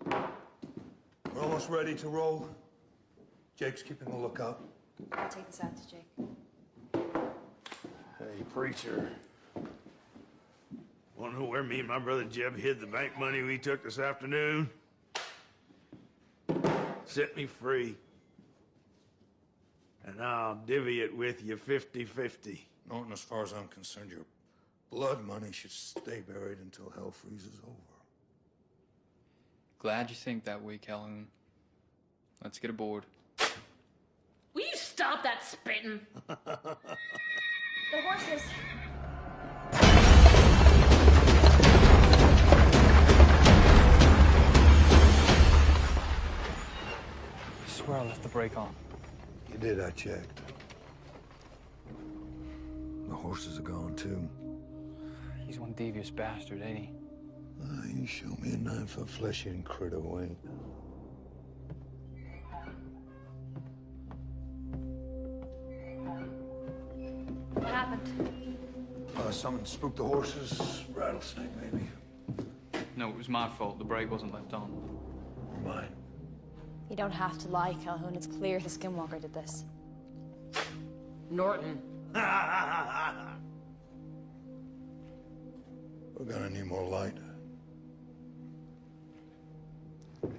We're almost ready to roll. Jake's keeping a lookout.
I'll take this out to Jake.
Hey, preacher. Wanna know where me and my brother Jeb hid the bank money we took this afternoon? Set me free. And I'll divvy it with you 50-50.
Norton, as far as I'm concerned, your blood money should stay buried until hell freezes over.
Glad you think that way, Calhoun. Let's get aboard.
Will you stop that spitting?
The horses.
I swear I left the brake on.
You did, I checked. The horses are gone, too.
He's one devious bastard, ain't he?
You show me a 9-foot flesh-eating critter, Wayne.
What happened?
Someone spooked the horses. Rattlesnake, maybe.
No, it was my fault. The brake wasn't left on.
Mine.
You don't have to lie, Calhoun. It's clear the skinwalker did this.
Norton.
We're gonna need more light.
Well,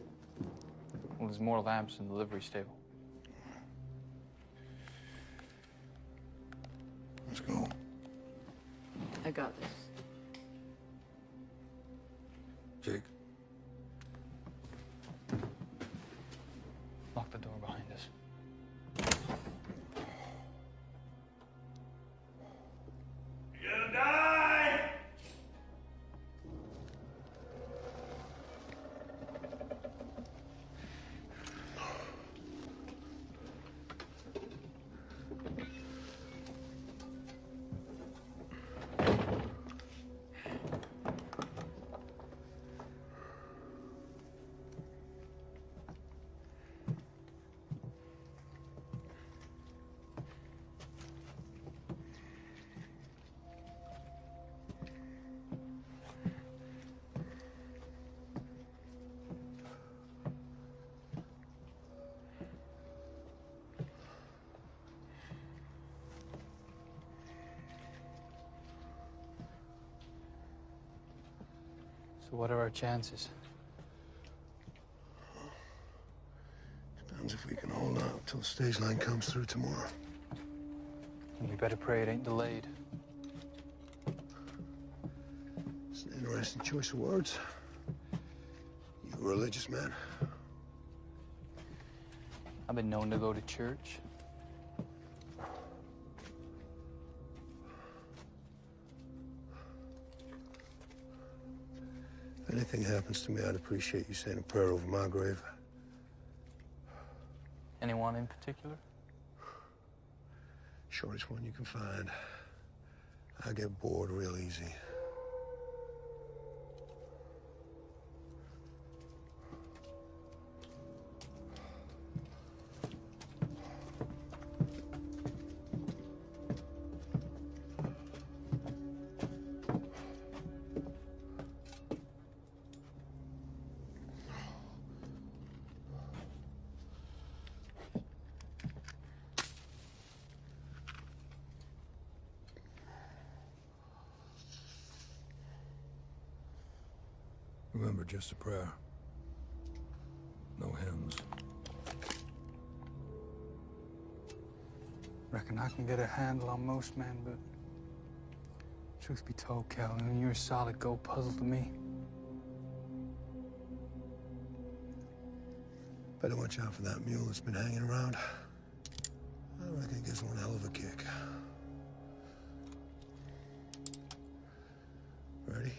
there's more lamps in the livery stable.
Let's go.
I got this.
Jake.
Lock the door behind us.
You're gonna die!
So what are our chances?
Depends if we can hold out till the stage line comes through tomorrow.
And we better pray it ain't delayed.
It's an interesting choice of words. You a religious man?
I've been known to go to church.
anything happens to me, I'd appreciate you saying a prayer over my grave.
Anyone in particular?
Shortest one you can find. I get bored real easy. Remember, just a prayer. No hymns.
Reckon I can get a handle on most men, but truth be told, Calhoun, you're a solid gold puzzle to me.
Better watch out for that mule that's been hanging around. I reckon it gives one hell of a kick. Ready?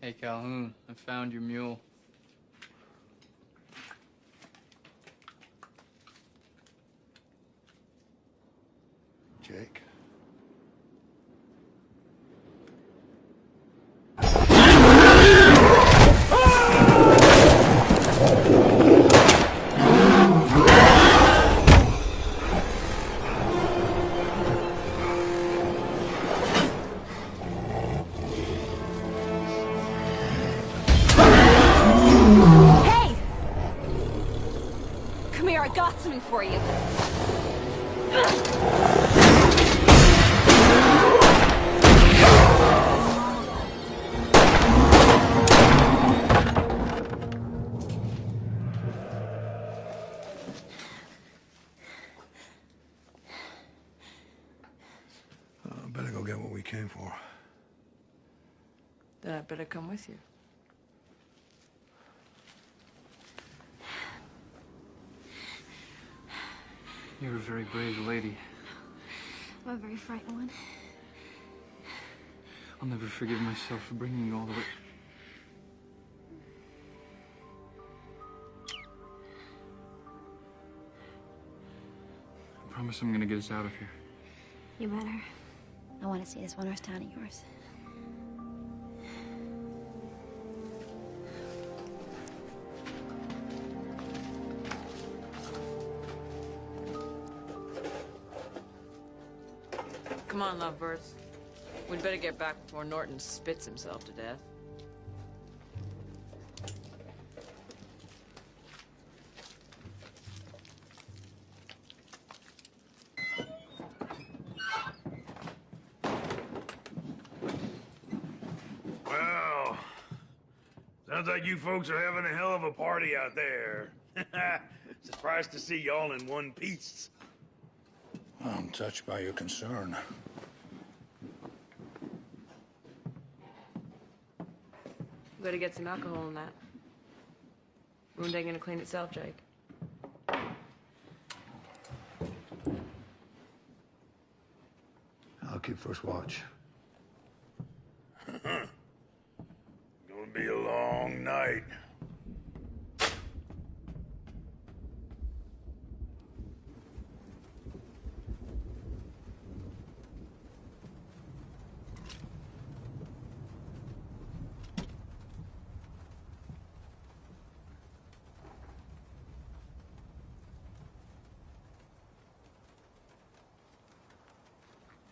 Hey, Calhoun, I found your mule.
Jake.
For you.
Better go get what we came for.
Then I better come with you.
You're a very brave lady.
I'm a very frightened one.
I'll never forgive myself for bringing you all the way. I promise I'm gonna get us out of here.
You better. I want to see this one-horse town of yours.
Come on, lovebirds. We'd better get back before Norton spits himself to death.
Well, sounds like you folks are having a hell of a party out there. Surprised to see y'all in one piece.
I'm touched by your concern.
We gotta get some alcohol in that. Wound ain't gonna clean itself, Jake.
I'll keep first watch.
Gonna be a long night.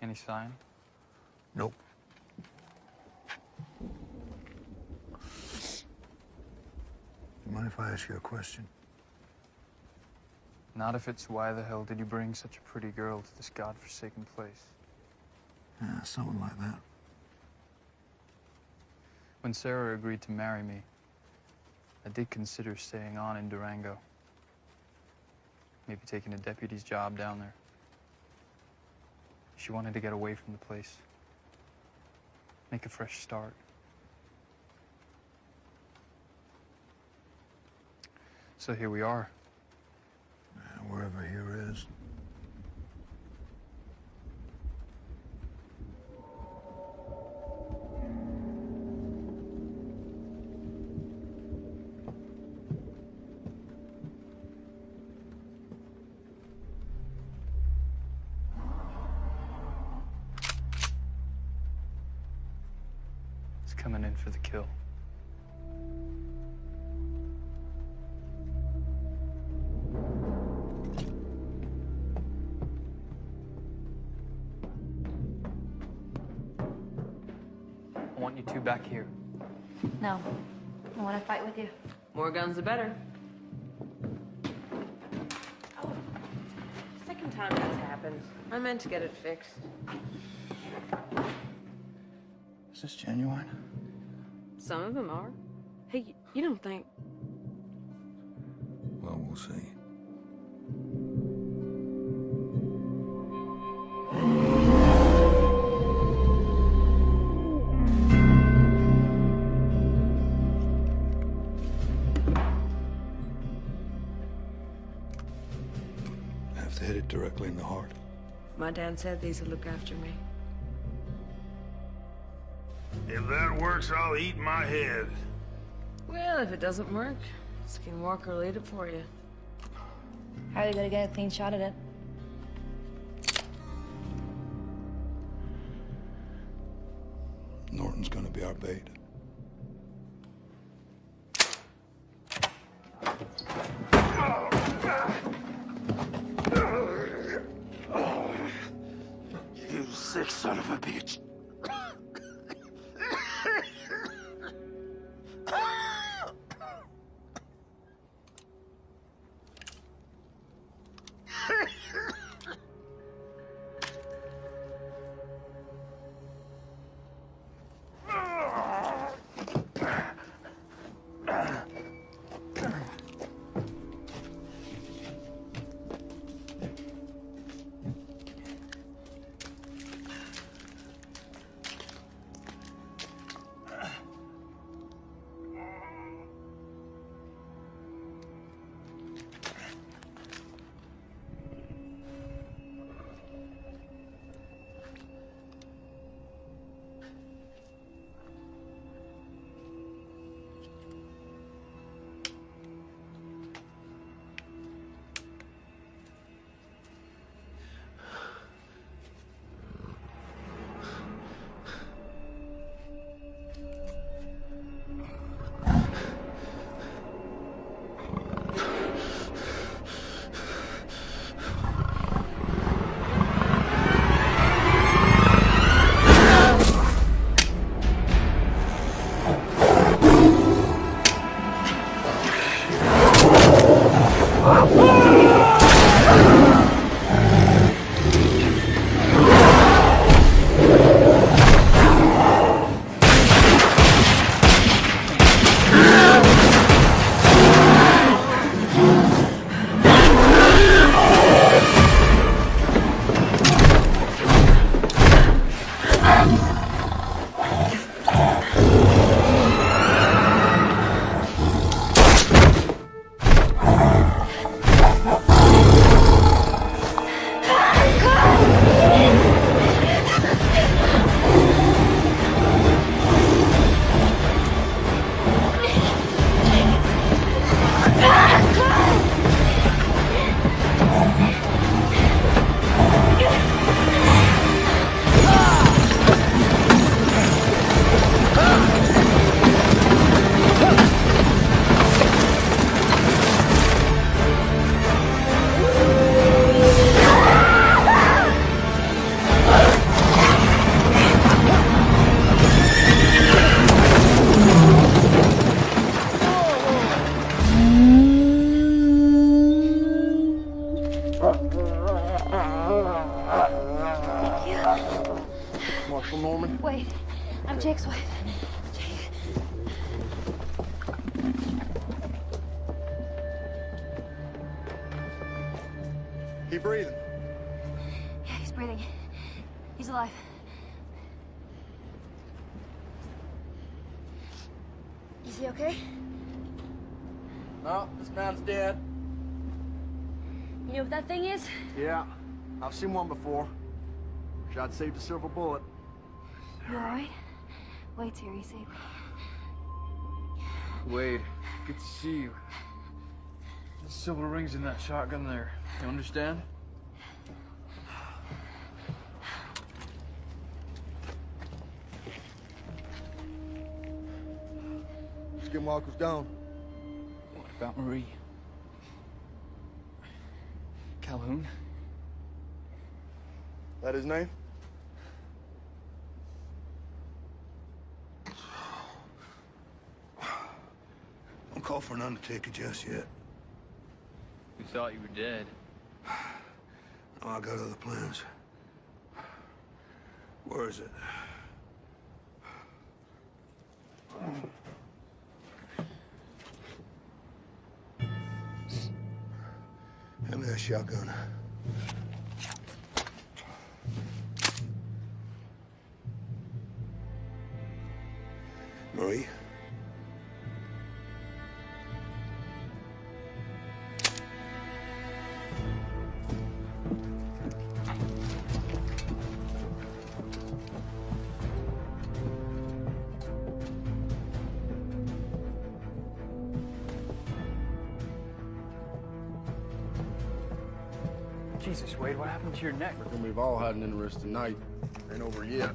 Any sign?
Nope. Mind if I ask you a question?
Not if it's why the hell did you bring such a pretty girl to this godforsaken place?
Yeah, something like that.
When Sarah agreed to marry me, I did consider staying on in Durango. Maybe taking a deputy's job down there. She wanted to get away from the place. Make a fresh start. So here we are.
Wherever here is.
It's coming in for the kill. I want you two back here.
No. I want to fight with you.
More guns, the better. Oh, second time that's happened. I meant to get it fixed.
Is this genuine?
Some of them are. Hey, you don't think...
Well, we'll see. I have to hit it directly in the heart.
My dad said these would look after me.
If that works, I'll eat my head.
Well, if it doesn't work, Skinwalker will eat it for you.
How are you gonna get a clean shot at it?
Norton's gonna be our bait.
You sick son of a bitch.
Marshal Norman?
Wait, I'm Jake's wife.
He breathing?
Yeah, he's breathing. He's alive. Is he okay?
No, this man's dead.
You know what that thing is?
Yeah, I've seen one before. Wish I'd saved a silver bullet.
You alright? Wade's here, he saved me.
Wade, good to see you. The silver rings in that shotgun there. You understand?
Skinwalker's gone.
What about Marie? Calhoun?
That his name?
Don't call for an undertaker just yet.
We thought you were dead.
No, I got other plans. Where is it? Hand me that shotgun. Marie?
Jesus, Wade, what happened to your neck?
Reckon we've all had an interesting night. Ain't over yet.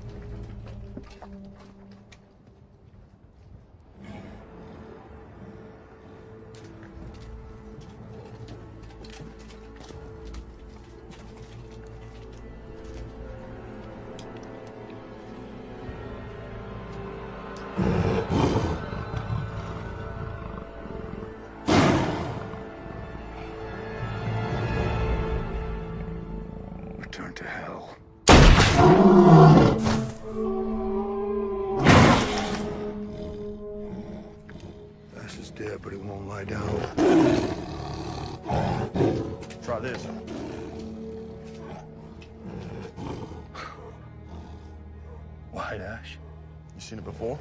Return to hell. Ash is dead, but he won't lie down.
Try this.
White ash?
You seen it before?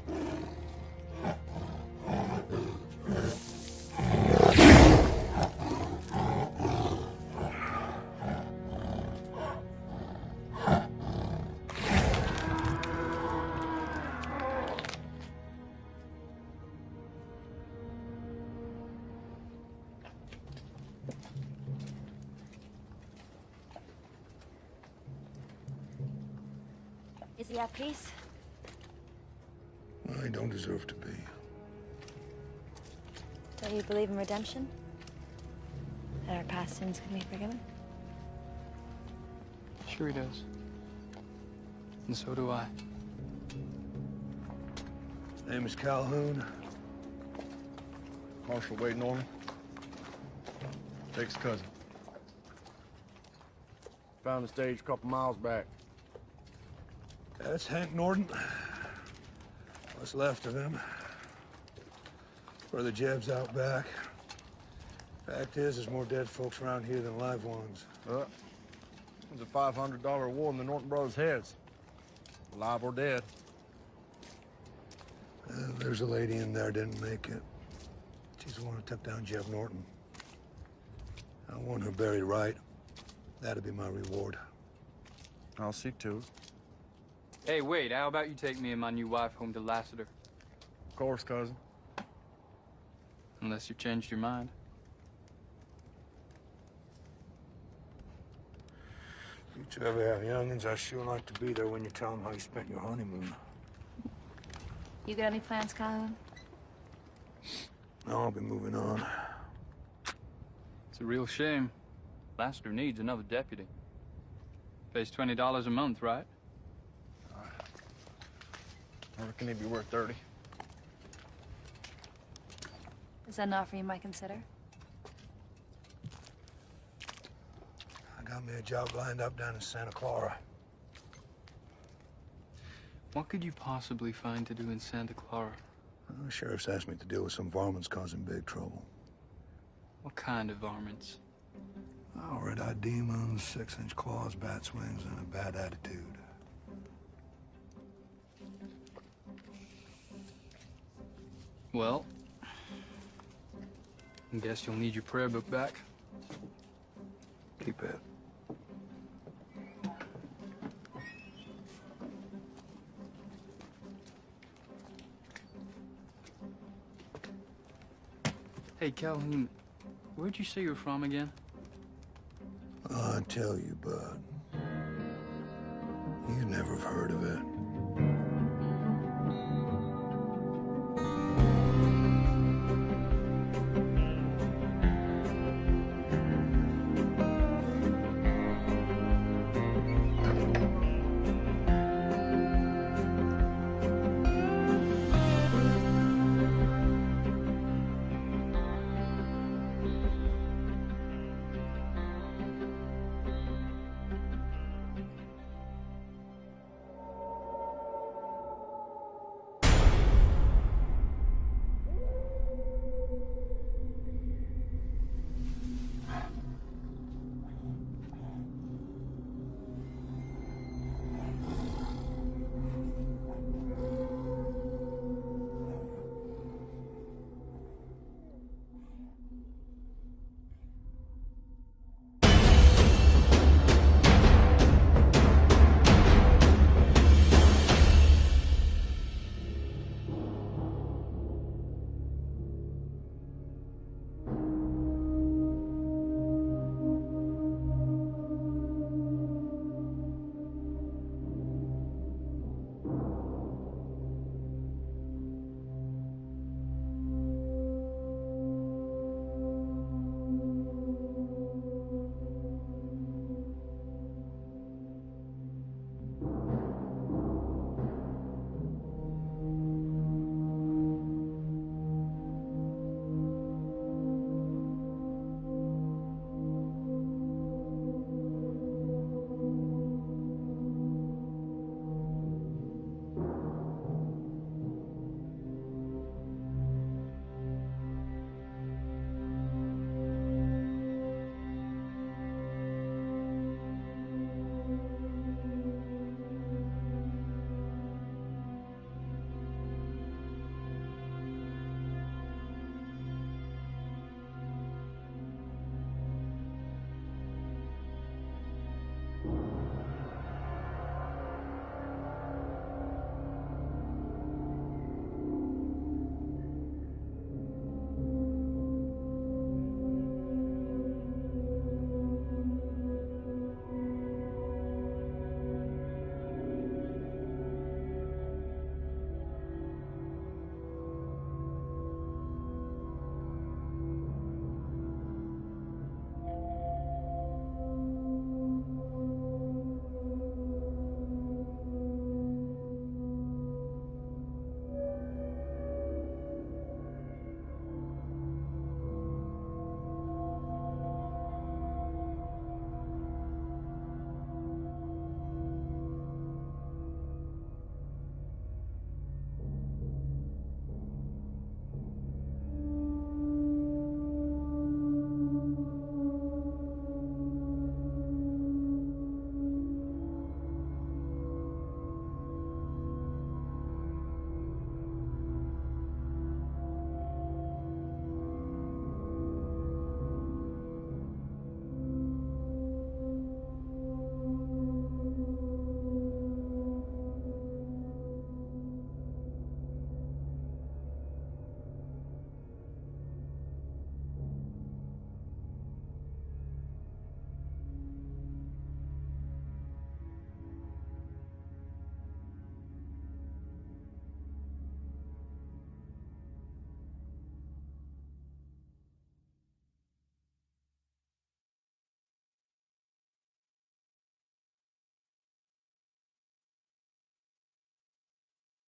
Is he at peace?
Well, he don't deserve to be.
Do you believe in redemption? That our past sins can be forgiven?
Sure he does. And so do I.
His name is Calhoun.
Marshal Wade Norman. Jake's cousin. Found the stage a couple miles back.
That's Hank Norton. What's left of him. Brother Jeb's out back. Fact is, there's more dead folks around here than live ones.
There's a $500 reward in the Norton brothers' heads. Alive or dead.
There's a lady in there didn't make it. She's the one who took down Jeb Norton. I want her buried right. That'd be my reward.
I'll see to it.
Hey, Wade, how about you take me and my new wife home to Lassiter?
Of course, cousin.
Unless you changed your mind.
You two ever have youngins, I sure like to be there when you tell them how you spent your honeymoon.
You got any plans, Calhoun?
No, I'll be moving on.
It's a real shame. Lassiter needs another deputy. Pays $20 a month, right?
I reckon he'd be worth 30.
Is that an offer you might consider?
got me a job lined up down in Santa Clara.
What could you possibly find to do in Santa Clara?
The sheriff's asked me to deal with some varmints causing big trouble.
What kind of varmints?
Oh, red-eyed demons, 6-inch claws, bat's wings, and a bad attitude.
Well, I guess you'll need your prayer book back.
Keep it.
Hey, Calhoun, where'd you say you're from again?
I tell you, bud. You'd never have heard of it.